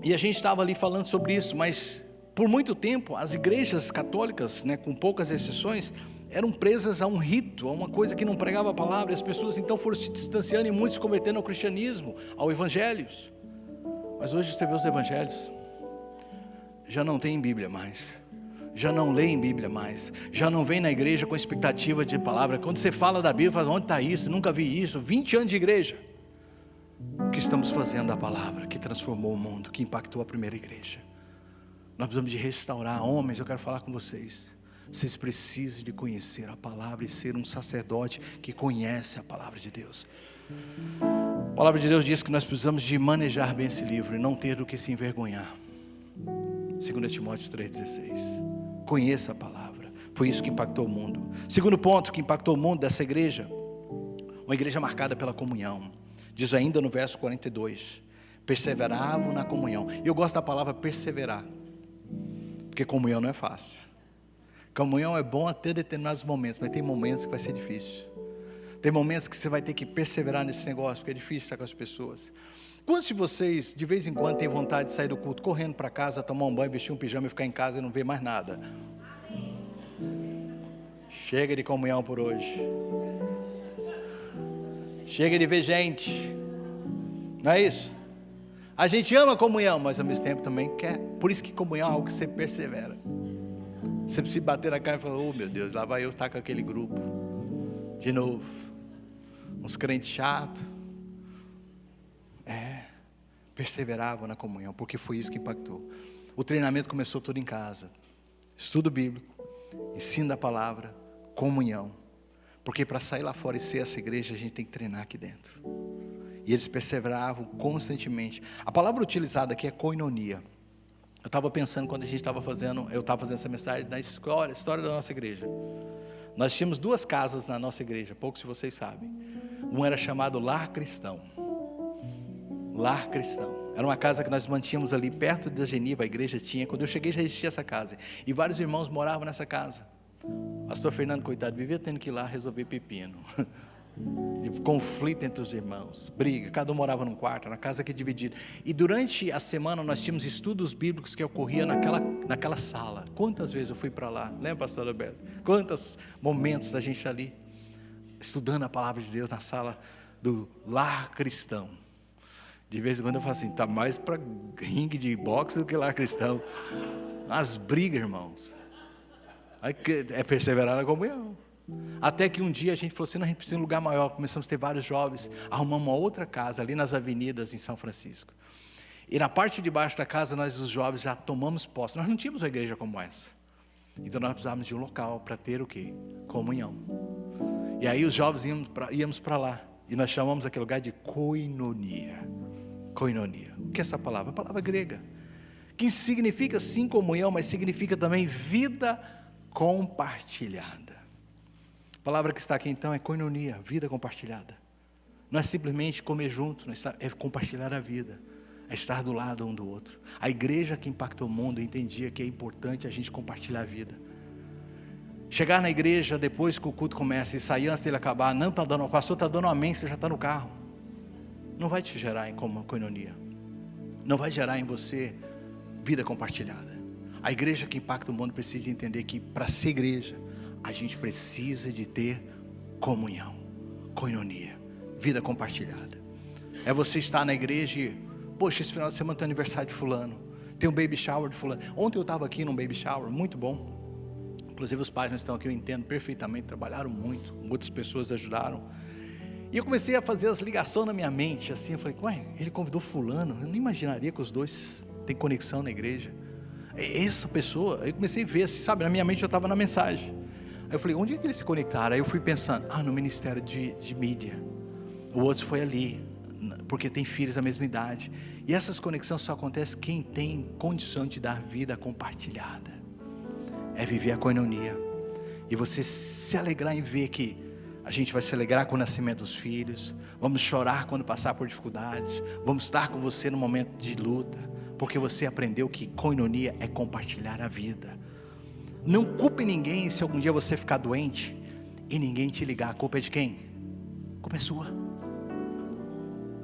E a gente estava ali falando sobre isso, mas por muito tempo as igrejas católicas, com poucas exceções, eram presas a um rito, a uma coisa que não pregava a palavra. E as pessoas então foram se distanciando e muitos se convertendo ao cristianismo, ao evangelhos. Mas hoje você vê os evangelhos, já não tem Bíblia mais, já não leem Bíblia mais, já não vem na igreja com expectativa de palavra. Quando você fala da Bíblia, fala: onde está isso? Nunca vi isso. 20 anos de igreja. O que estamos fazendo da palavra que transformou o mundo, que impactou a primeira igreja? Nós precisamos de restaurar. Homens, eu quero falar com vocês. Vocês precisam de conhecer a palavra e ser um sacerdote que conhece a palavra de Deus. A palavra de Deus diz que nós precisamos de manejar bem esse livro e não ter do que se envergonhar. 2 Timóteo 3,16. Conheça a palavra. Foi isso que impactou o mundo. Segundo ponto que impactou o mundo dessa igreja, uma igreja marcada pela comunhão. Diz ainda no verso 42, perseveravam na comunhão. E eu gosto da palavra perseverar, porque comunhão não é fácil. Comunhão é bom até determinados momentos, mas tem momentos que vai ser difícil. Tem momentos que você vai ter que perseverar nesse negócio, porque é difícil estar com as pessoas. Quantos de vocês, de vez em quando, têm vontade de sair do culto, correndo para casa, tomar um banho, vestir um pijama e ficar em casa e não ver mais nada? Chega de comunhão por hoje. Chega de ver gente. Não é isso? A gente ama a comunhão, mas ao mesmo tempo também quer. Por isso que comunhão é algo que você persevera. Você precisa bater na cara e falar: oh meu Deus, lá vai eu estar com aquele grupo de novo. Uns crentes chatos. Perseveravam na comunhão, porque foi isso que impactou. O treinamento começou todo em casa. Estudo bíblico, ensino da palavra, comunhão. Porque para sair lá fora e ser essa igreja, a gente tem que treinar aqui dentro. E eles perseveravam constantemente. A palavra utilizada aqui é koinonia. Eu estava pensando quando a gente estava fazendo, eu estava fazendo essa mensagem na história da nossa igreja. Nós tínhamos 2 casas na nossa igreja, poucos de vocês sabem. Uma era chamado Lar Cristão. Lar Cristão. Era uma casa que nós mantínhamos ali perto da Geniva, a igreja tinha. Quando eu cheguei já existia essa casa. E vários irmãos moravam nessa casa. Pastor Fernando, coitado, vivia tendo que ir lá resolver pepino. de conflito entre os irmãos, briga, cada um morava num quarto, na casa que é dividida. E durante a semana nós tínhamos estudos bíblicos que ocorriam naquela sala. Quantas vezes eu fui para lá? Lembra, pastor Alberto? Quantos momentos a gente ali, estudando a palavra de Deus na sala do lar cristão. De vez em quando eu falo assim, está mais para ringue de boxe do que lar cristão. As brigas, irmãos. É perseverar na comunhão. Até que um dia a gente falou assim, não, a gente precisa de um lugar maior. Começamos a ter vários jovens, arrumamos uma outra casa ali nas avenidas em São Francisco. E na parte de baixo da casa, nós os jovens já tomamos posse. Nós não tínhamos uma igreja como essa. Então nós precisávamos de um local para ter o quê? Comunhão. E aí os jovens íamos para lá. E nós chamamos aquele lugar de koinonia. Koinonia. O que é essa palavra? Uma palavra grega. Que significa sim comunhão, mas significa também vida compartilhada. A palavra que está aqui então é koinonia, vida compartilhada. Não é simplesmente comer junto, é compartilhar a vida. É estar do lado um do outro. A igreja que impactou o mundo entendia que é importante a gente compartilhar a vida. Chegar na igreja depois que o culto começa e sair antes dele acabar, não está dando, o pastor está dando amém, você já está no carro. Não vai te gerar em koinonia. Não vai gerar em você vida compartilhada. A igreja que impacta o mundo precisa entender que para ser igreja, a gente precisa de ter comunhão, koinonia, vida compartilhada. É você estar na igreja e, poxa, esse final de semana tem aniversário de fulano, tem um baby shower de fulano. Ontem eu estava aqui num baby shower, muito bom. Inclusive os pais não estão aqui, eu entendo perfeitamente, trabalharam muito, muitas pessoas ajudaram. E eu comecei a fazer as ligações na minha mente, assim, eu falei, ué, ele convidou fulano, eu não imaginaria que os dois têm conexão na igreja. Essa pessoa, eu comecei a ver, assim, sabe, na minha mente eu estava na mensagem. Aí eu falei, onde é que eles se conectaram? Aí eu fui pensando, no ministério de mídia. O outro foi ali, porque tem filhos da mesma idade. E essas conexões só acontecem quem tem condição de dar vida compartilhada. É viver a koinonia. E você se alegrar em ver que a gente vai se alegrar com o nascimento dos filhos. Vamos chorar quando passar por dificuldades. Vamos estar com você no momento de luta. Porque você aprendeu que koinonia é compartilhar a vida. Não culpe ninguém se algum dia você ficar doente e ninguém te ligar. A culpa é de quem? A culpa é sua.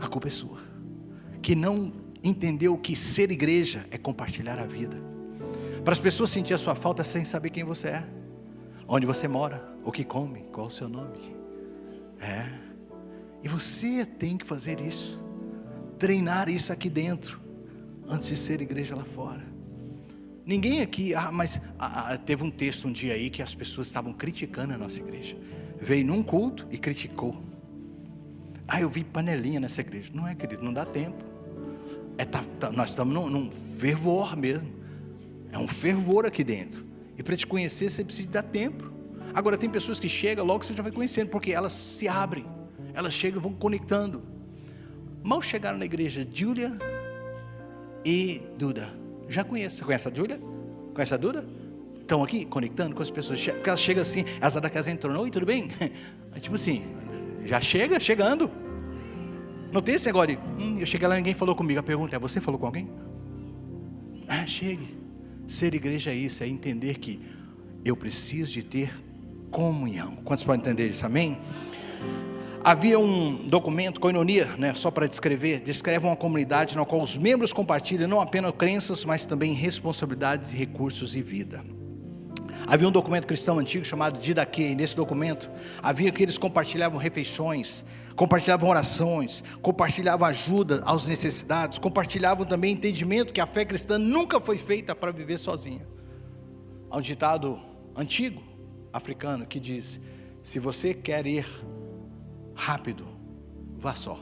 A culpa é sua. Que não entendeu que ser igreja é compartilhar a vida. Para as pessoas sentir a sua falta sem saber quem você é, onde você mora, o que come, qual o seu nome. E você tem que fazer isso, treinar isso aqui dentro, antes de ser igreja lá fora. Ninguém aqui, teve um texto um dia aí que as pessoas estavam criticando a nossa igreja. Veio num culto e criticou. Eu vi panelinha nessa igreja. Não é, querido, não dá tempo. Nós estamos num fervor mesmo. É um fervor aqui dentro. E para te conhecer você precisa dar tempo. Agora tem pessoas que chegam, logo você já vai conhecendo, porque elas se abrem. Elas chegam e vão conectando. Mal chegaram na igreja, Júlia e Duda. Já conheço. Você conhece a Júlia? Conhece a Duda? Estão aqui conectando com as pessoas. Porque elas chegam assim, as da casa entrou. Oi, tudo bem? Tipo assim, já chegando. Não tem esse negócio de, eu cheguei lá e ninguém falou comigo. A pergunta é, você falou com alguém? Chegue. Ser igreja é isso, é entender que eu preciso de ter comunhão. Quantos podem entender isso, amém? Havia um documento, koinonia, só para descreve uma comunidade na qual os membros compartilham não apenas crenças, mas também responsabilidades, recursos e vida. Havia um documento cristão antigo chamado Didaquê, e nesse documento havia que eles compartilhavam refeições, compartilhavam orações, compartilhavam ajuda aos necessitados, compartilhavam também entendimento que a fé cristã nunca foi feita para viver sozinha. Há um ditado antigo, africano, que diz, se você quer ir rápido, vá só,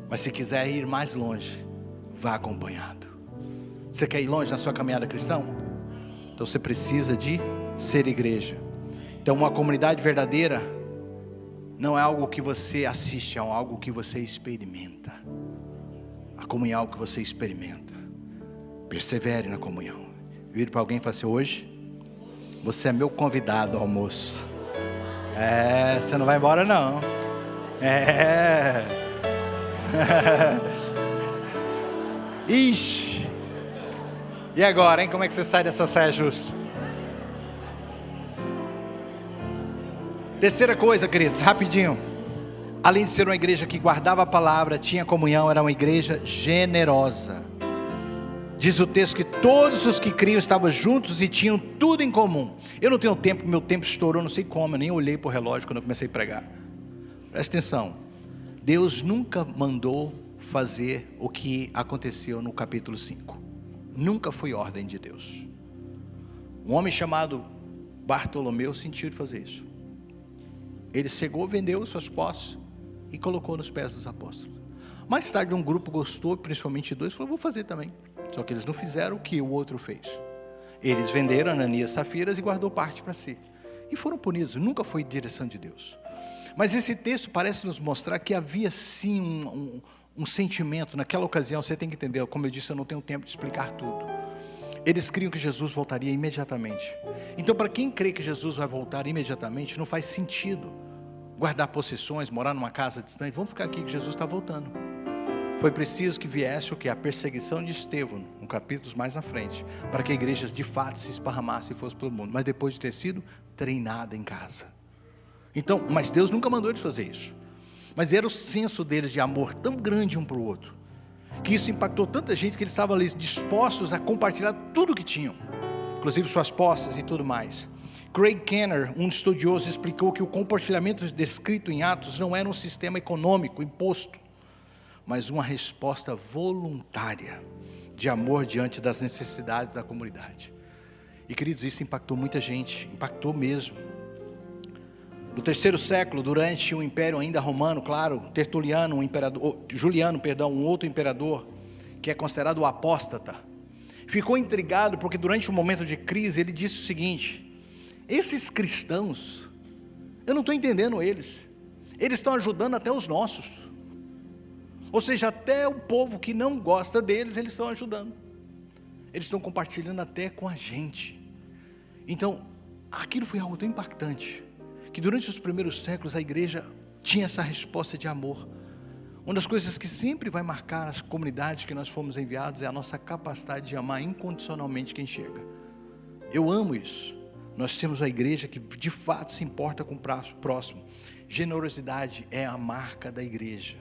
mas se quiser ir mais longe, vá acompanhado. Você quer ir longe na sua caminhada cristã? Então você precisa de ser igreja. Então uma comunidade verdadeira não é algo que você assiste, é algo que você experimenta. A comunhão é algo que você experimenta. Persevere na comunhão. Vire para alguém e fale assim, hoje você é meu convidado ao almoço. Você não vai embora não. Ixi. E agora, hein? Como é que você sai dessa saia justa? Terceira coisa, queridos, rapidinho. além de ser uma igreja que guardava a palavra, tinha comunhão, era uma igreja generosa. Diz o texto que todos os que criam estavam juntos e tinham tudo em comum. Eu não tenho tempo, meu tempo estourou, não sei como, eu nem olhei para o relógio quando eu comecei a pregar. Presta atenção, Deus nunca mandou fazer o que aconteceu no capítulo 5. Nunca foi ordem de Deus. Um homem chamado Bartolomeu sentiu de fazer isso. Ele chegou, vendeu suas posses e colocou nos pés dos apóstolos. Mais tarde um grupo gostou, principalmente dois, falou, vou fazer também. Só que eles não fizeram o que o outro fez. Eles venderam Ananias e Safiras e guardou parte para si. E foram punidos, nunca foi direção de Deus. Mas esse texto parece nos mostrar que havia sim um sentimento, naquela ocasião, você tem que entender, como eu disse, eu não tenho tempo de explicar tudo. Eles criam que Jesus voltaria imediatamente. Então, para quem crê que Jesus vai voltar imediatamente, não faz sentido guardar possessões, morar numa casa distante. Vamos ficar aqui que Jesus está voltando. Foi preciso que viesse o que? A perseguição de Estevão, um capítulo mais na frente, para que a igreja de fato se esparramasse e fosse pelo mundo, mas depois de ter sido treinada em casa. Então, mas Deus nunca mandou eles fazer isso. Mas era o senso deles de amor tão grande um para o outro, que isso impactou tanta gente que eles estavam ali dispostos a compartilhar tudo o que tinham, inclusive suas posses e tudo mais. Craig Kenner, um estudioso, explicou que o compartilhamento descrito em Atos não era um sistema econômico imposto, mas uma resposta voluntária de amor diante das necessidades da comunidade. E queridos, isso impactou muita gente, impactou mesmo. No 3º século, durante o Império ainda romano, claro, Tertuliano, Juliano, um outro imperador, que é considerado o apóstata, ficou intrigado porque durante um momento de crise, ele disse o seguinte, esses cristãos, eu não estou entendendo eles estão ajudando até os nossos, ou seja, até o povo que não gosta deles, eles estão ajudando, eles estão compartilhando até com a gente. Então, aquilo foi algo tão impactante, que durante os primeiros séculos a igreja tinha essa resposta de amor. Uma das coisas que sempre vai marcar as comunidades que nós fomos enviados é a nossa capacidade de amar incondicionalmente quem chega. Eu amo isso. Nós temos uma igreja que de fato se importa com o próximo. Generosidade é a marca da igreja.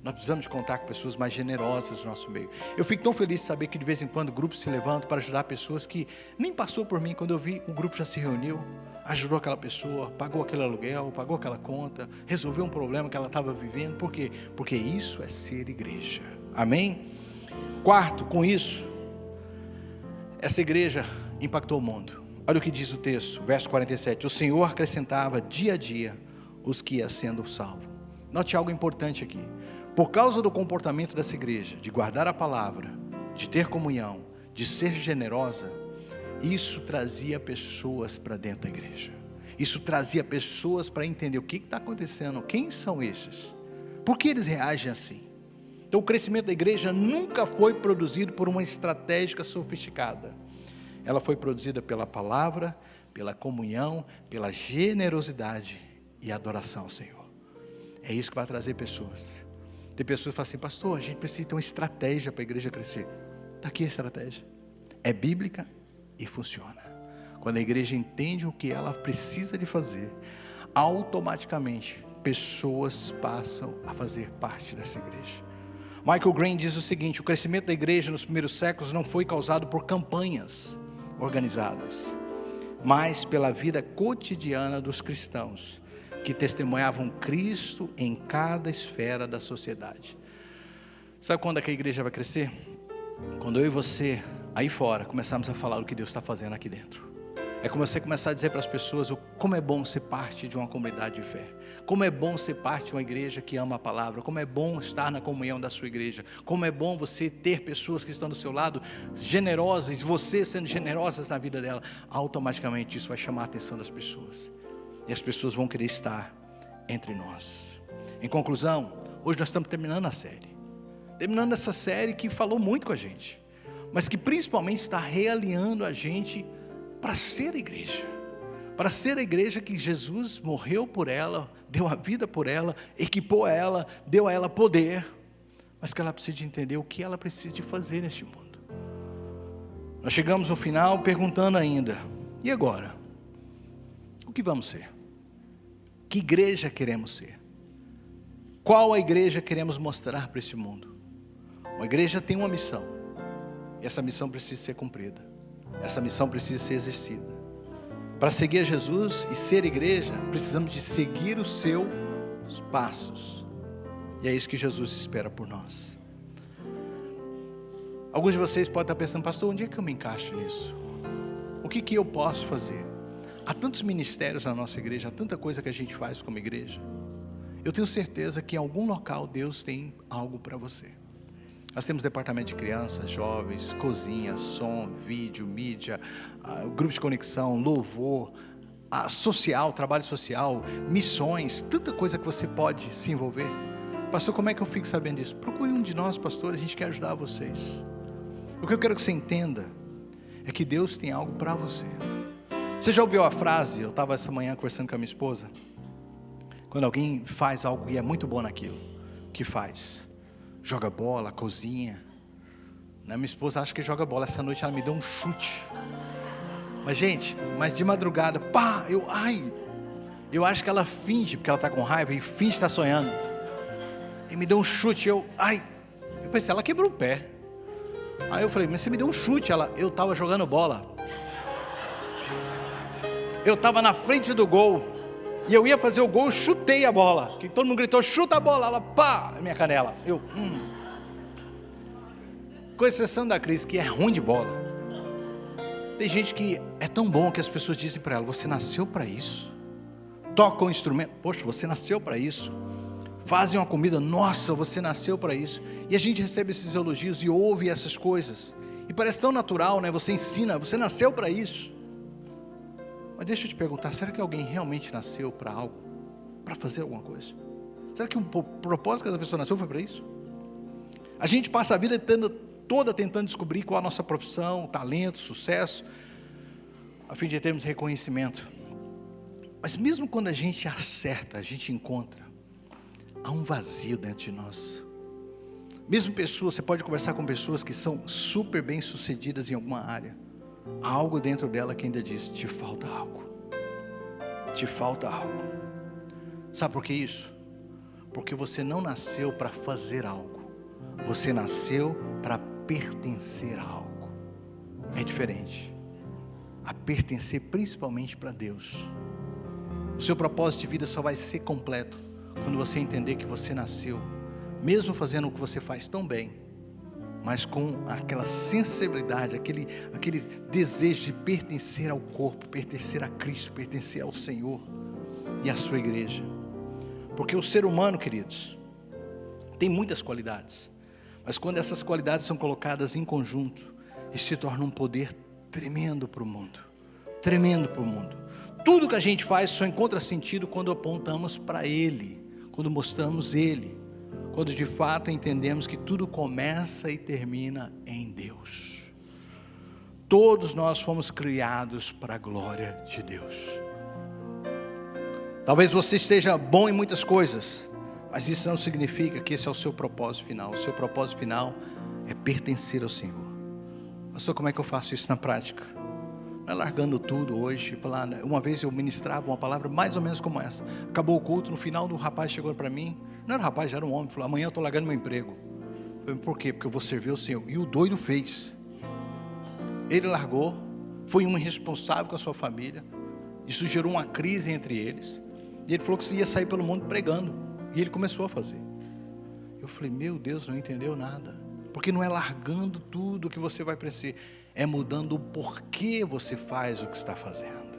Nós precisamos contar com pessoas mais generosas no nosso meio. Eu fico tão feliz de saber que de vez em quando grupos se levantam para ajudar pessoas que nem passou por mim. Quando eu vi, o grupo já se reuniu, ajudou aquela pessoa, pagou aquele aluguel, pagou aquela conta, resolveu um problema que ela estava vivendo. Por quê? Porque isso é ser igreja. Amém? Quarto, com isso, essa igreja impactou o mundo. Olha o que diz o texto, verso 47. O Senhor acrescentava dia a dia os que iam sendo salvos. Note algo importante aqui. Por causa do comportamento dessa igreja, de guardar a palavra, de ter comunhão, de ser generosa, isso trazia pessoas para dentro da igreja. Isso trazia pessoas para entender o que está acontecendo, quem são esses, por que eles reagem assim. Então o crescimento da igreja nunca foi produzido por uma estratégia sofisticada. Ela foi produzida pela palavra, pela comunhão, pela generosidade e adoração ao Senhor. É isso que vai trazer pessoas. Tem pessoas que falam assim, pastor, a gente precisa ter uma estratégia para a igreja crescer. Está aqui a estratégia. É bíblica e funciona. Quando a igreja entende o que ela precisa de fazer, automaticamente pessoas passam a fazer parte dessa igreja. Michael Green diz o seguinte, o crescimento da igreja nos primeiros séculos não foi causado por campanhas organizadas, mas pela vida cotidiana dos cristãos, que testemunhavam Cristo em cada esfera da sociedade. Sabe quando é que a igreja vai crescer? Quando eu e você, aí fora, começarmos a falar o que Deus está fazendo aqui dentro. É como você começar a dizer para as pessoas como é bom ser parte de uma comunidade de fé, como é bom ser parte de uma igreja que ama a palavra, como é bom estar na comunhão da sua igreja, como é bom você ter pessoas que estão do seu lado generosas, você sendo generosas na vida dela. Automaticamente isso vai chamar a atenção das pessoas e as pessoas vão querer estar entre nós. Em conclusão, hoje nós estamos terminando a série, terminando essa série que falou muito com a gente, mas que principalmente está realinhando a gente para ser igreja, para ser a igreja que Jesus morreu por ela, deu a vida por ela, equipou ela, deu a ela poder, mas que ela precisa de entender o que ela precisa de fazer neste mundo. Nós chegamos no final perguntando ainda, e agora? O que vamos ser? Que igreja queremos ser? Qual a igreja queremos mostrar para esse mundo? Uma igreja tem uma missão, e essa missão precisa ser cumprida, essa missão precisa ser exercida. Para seguir a Jesus e ser igreja, precisamos de seguir os seus passos, e é isso que Jesus espera por nós. Alguns de vocês podem estar pensando: pastor, onde é que eu me encaixo nisso? O que eu posso fazer? Há tantos ministérios na nossa igreja, há tanta coisa que a gente faz como igreja. Eu tenho certeza que em algum local Deus tem algo para você. Nós temos departamento de crianças, jovens, cozinha, som, vídeo, mídia, grupo de conexão, louvor, social, trabalho social, missões, tanta coisa que você pode se envolver. Pastor, como é que eu fico sabendo disso? Procure um de nós, pastor, a gente quer ajudar vocês. O que eu quero que você entenda é que Deus tem algo para você. Você já ouviu a frase? Eu estava essa manhã conversando com a minha esposa. Quando alguém faz algo e é muito bom naquilo que faz, joga bola, cozinha, né? Minha esposa acha que joga bola. Essa noite ela me deu um chute. Mas gente, de madrugada, pá, eu acho que ela finge, porque ela está com raiva, e finge estar sonhando. E me deu um chute, eu pensei, ela quebrou o pé. Aí eu falei, mas você me deu um chute. Eu estava jogando bola. Eu estava na frente do gol, e eu ia fazer o gol, eu chutei a bola, que todo mundo gritou, chuta a bola, ela, pá, minha canela. Com exceção da Cris, que é ruim de bola. Tem gente que é tão bom que as pessoas dizem para ela, você nasceu para isso. Toca um instrumento, poxa, você nasceu para isso. Fazem uma comida, nossa, você nasceu para isso. E a gente recebe esses elogios e ouve essas coisas, e parece tão natural, né? Você ensina, você nasceu para isso. Mas deixa eu te perguntar, será que alguém realmente nasceu para algo? Para fazer alguma coisa? Será que o propósito que essa pessoa nasceu foi para isso? A gente passa a vida toda tentando descobrir qual a nossa profissão, talento, sucesso, a fim de termos reconhecimento. Mas mesmo quando a gente acerta, a gente encontra, há um vazio dentro de nós. Mesmo pessoas, você pode conversar com pessoas que são super bem sucedidas em alguma área. Há algo dentro dela que ainda diz, te falta algo. Te falta algo. Sabe por que isso? Porque você não nasceu para fazer algo. Você nasceu para pertencer a algo. É diferente. A pertencer principalmente para Deus. O seu propósito de vida só vai ser completo quando você entender que você nasceu, mesmo fazendo o que você faz tão bem, mas com aquela sensibilidade, aquele desejo de pertencer ao corpo, pertencer a Cristo, pertencer ao Senhor e à sua igreja. Porque o ser humano, queridos, tem muitas qualidades, mas quando essas qualidades são colocadas em conjunto, isso se torna um poder tremendo para o mundo, tremendo para o mundo. Tudo que a gente faz só encontra sentido quando apontamos para Ele, quando mostramos Ele, quando de fato entendemos que tudo começa e termina em Deus. Todos nós fomos criados para a glória de Deus. Talvez você esteja bom em muitas coisas, mas isso não significa que esse é o seu propósito final. O seu propósito final é pertencer ao Senhor. Pastor, como é que eu faço isso na prática? Não é largando tudo hoje. Uma vez eu ministrava uma palavra mais ou menos como essa. Acabou o culto, no final o rapaz chegou para mim. Não era rapaz, já era um homem. Falou, amanhã eu estou largando meu emprego. Eu falei, por quê? Porque eu vou servir o Senhor. E o doido fez. Ele largou, foi um irresponsável com a sua família. Isso gerou uma crise entre eles. E ele falou que ia sair pelo mundo pregando. E ele começou a fazer. Eu falei, meu Deus, não entendeu nada. Porque não é largando tudo que você vai crescer. É mudando o porquê você faz o que está fazendo.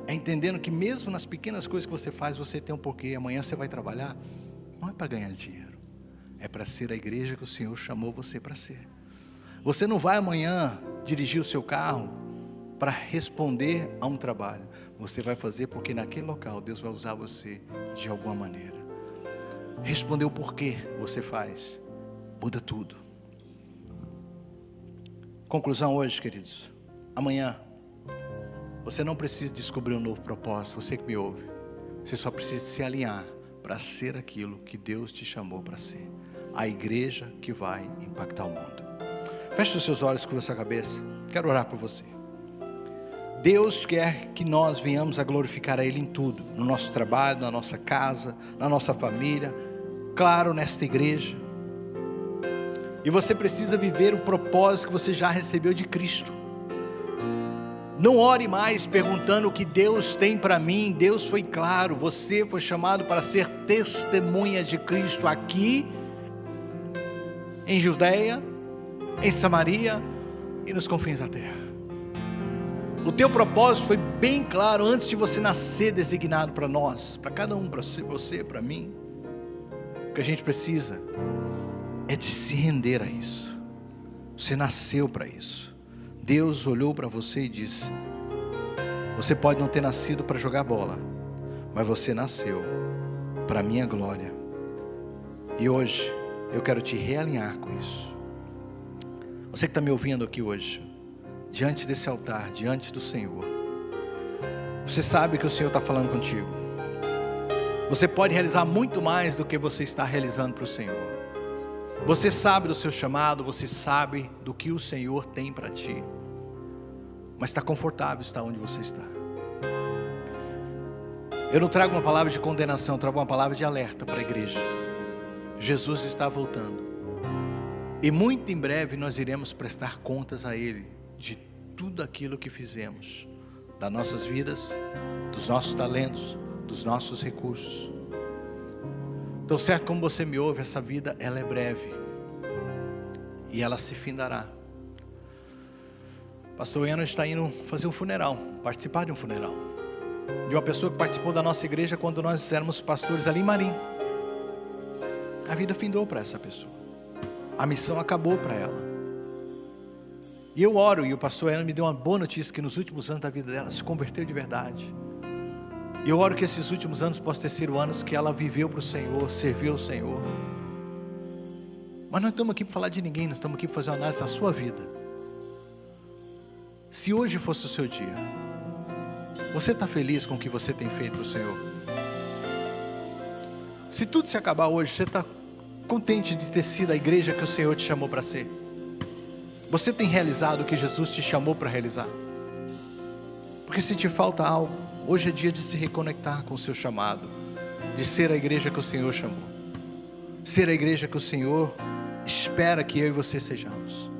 É entendendo que mesmo nas pequenas coisas que você faz, você tem um porquê. Amanhã você vai trabalhar, não é para ganhar dinheiro, é para ser a igreja que o Senhor chamou você para ser. Você não vai amanhã dirigir o seu carro para responder a um trabalho. Você vai fazer porque naquele local Deus vai usar você de alguma maneira. Responder o porquê você faz, muda tudo. Conclusão hoje, queridos. Amanhã você não precisa descobrir um novo propósito. Você que me ouve, você só precisa se alinhar para ser aquilo que Deus te chamou para ser. A igreja que vai impactar o mundo. Feche os seus olhos, curva a sua cabeça. Quero orar por você. Deus quer que nós venhamos a glorificar a Ele em tudo. No nosso trabalho, na nossa casa, na nossa família, claro nesta igreja. E você precisa viver o propósito que você já recebeu de Cristo. Não ore mais perguntando o que Deus tem para mim. Deus foi claro, você foi chamado para ser testemunha de Cristo aqui, em Judeia, em Samaria e nos confins da terra. O teu propósito foi bem claro antes de você nascer, designado para nós, para cada um, para você, para mim. O que a gente precisa é de se render a isso. Você nasceu para isso. Deus olhou para você e disse: você pode não ter nascido para jogar bola, mas você nasceu para a minha glória. E hoje eu quero te realinhar com isso. Você que está me ouvindo aqui hoje, diante desse altar, diante do Senhor, você sabe que o Senhor está falando contigo. Você pode realizar muito mais do que você está realizando para o Senhor. Você sabe do seu chamado, você sabe do que o Senhor tem para ti, mas está confortável estar onde você está. Eu não trago uma palavra de condenação, eu trago uma palavra de alerta para a igreja. Jesus está voltando, e muito em breve nós iremos prestar contas a Ele de tudo aquilo que fizemos, das nossas vidas, dos nossos talentos, dos nossos recursos. Então, certo como você me ouve, essa vida ela é breve e ela se findará. Pastor Eno está indo fazer um funeral, participar de um funeral de uma pessoa que participou da nossa igreja quando nós éramos pastores ali em Marim. A vida findou para essa pessoa, a missão acabou para ela. E eu oro, e o pastor Eno me deu uma boa notícia, que nos últimos anos da vida dela se converteu de verdade. E eu oro que esses últimos anos possam ter sido anos que ela viveu para o Senhor, serviu ao Senhor. Mas não estamos aqui para falar de ninguém, nós estamos aqui para fazer uma análise da sua vida. Se hoje fosse o seu dia, você está feliz com o que você tem feito para o Senhor? Se tudo se acabar hoje, você está contente de ter sido a igreja que o Senhor te chamou para ser? Você tem realizado o que Jesus te chamou para realizar? Porque se te falta algo, hoje é dia de se reconectar com o seu chamado, de ser a igreja que o Senhor chamou, ser a igreja que o Senhor espera que eu e você sejamos.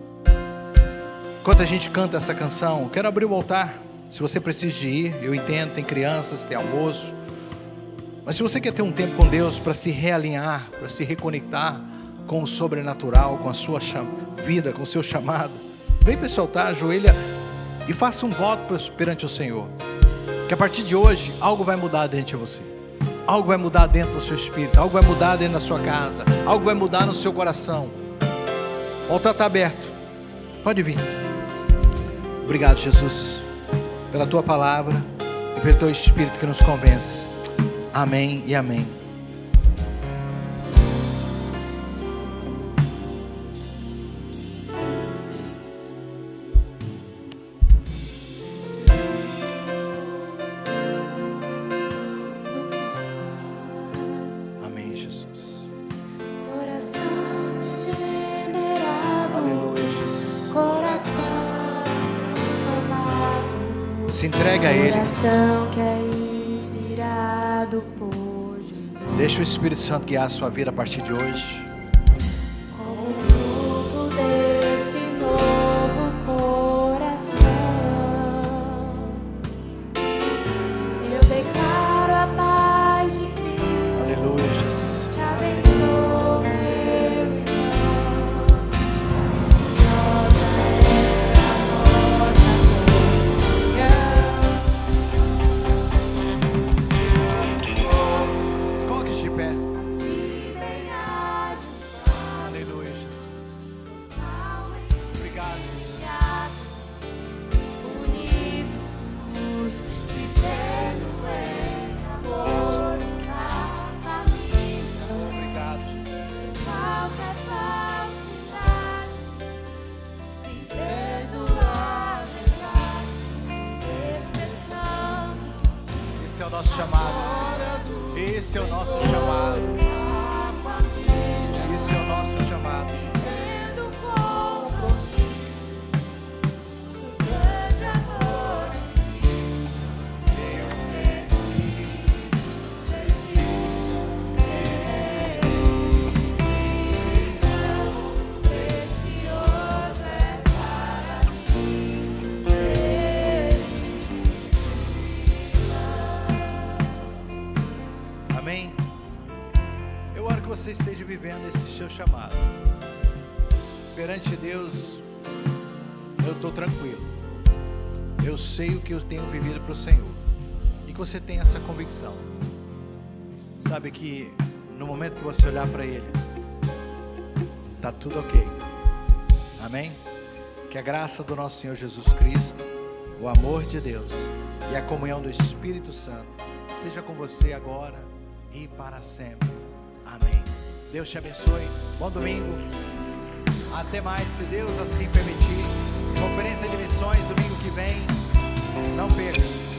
Enquanto a gente canta essa canção, quero abrir o altar. Se você precisa de ir, eu entendo, tem crianças, tem almoço, mas se você quer ter um tempo com Deus para se realinhar, para se reconectar com o sobrenatural, com a sua vida, com o seu chamado, vem para esse altar, ajoelha e faça um voto perante o Senhor, que a partir de hoje algo vai mudar dentro de você, algo vai mudar dentro do seu espírito, algo vai mudar dentro da sua casa, algo vai mudar no seu coração. O altar está aberto, pode vir. Obrigado, Jesus, pela tua palavra e pelo teu Espírito que nos convence. Amém e amém. Se entrega a Ele. Que é inspirado por Jesus. Deixa o Espírito Santo guiar a sua vida a partir de hoje. Como fruto desse novo coração, eu declaro a paz de Cristo. Aleluia, Jesus. Te abençoo, meu irmão. Preciosa é a nossa Coloque de pé. se bem ajustado. Aleluia, Jesus. Obrigado, Unidos, vivendo em amor na família, Obrigado, Jesus. qualquer falsidade, vivendo a verdade, expressando Esse é o nosso chamado. Esse é o nosso chamado. a família, Esse é o nosso chamado. vivendo compromisso, o grande amor de Cristo. Eu preciso de ti. vivendo esse seu chamado, perante Deus, eu estou tranquilo. Eu sei o que eu tenho vivido para o Senhor. E que você tenha essa convicção. Sabe que no momento que você olhar para Ele, está tudo ok. Amém? Que a graça do nosso Senhor Jesus Cristo, o amor de Deus e a comunhão do Espírito Santo seja com você agora e para sempre. Amém. Deus te abençoe. Bom domingo. Até mais, se Deus assim permitir. Conferência de missões domingo que vem. Não perca.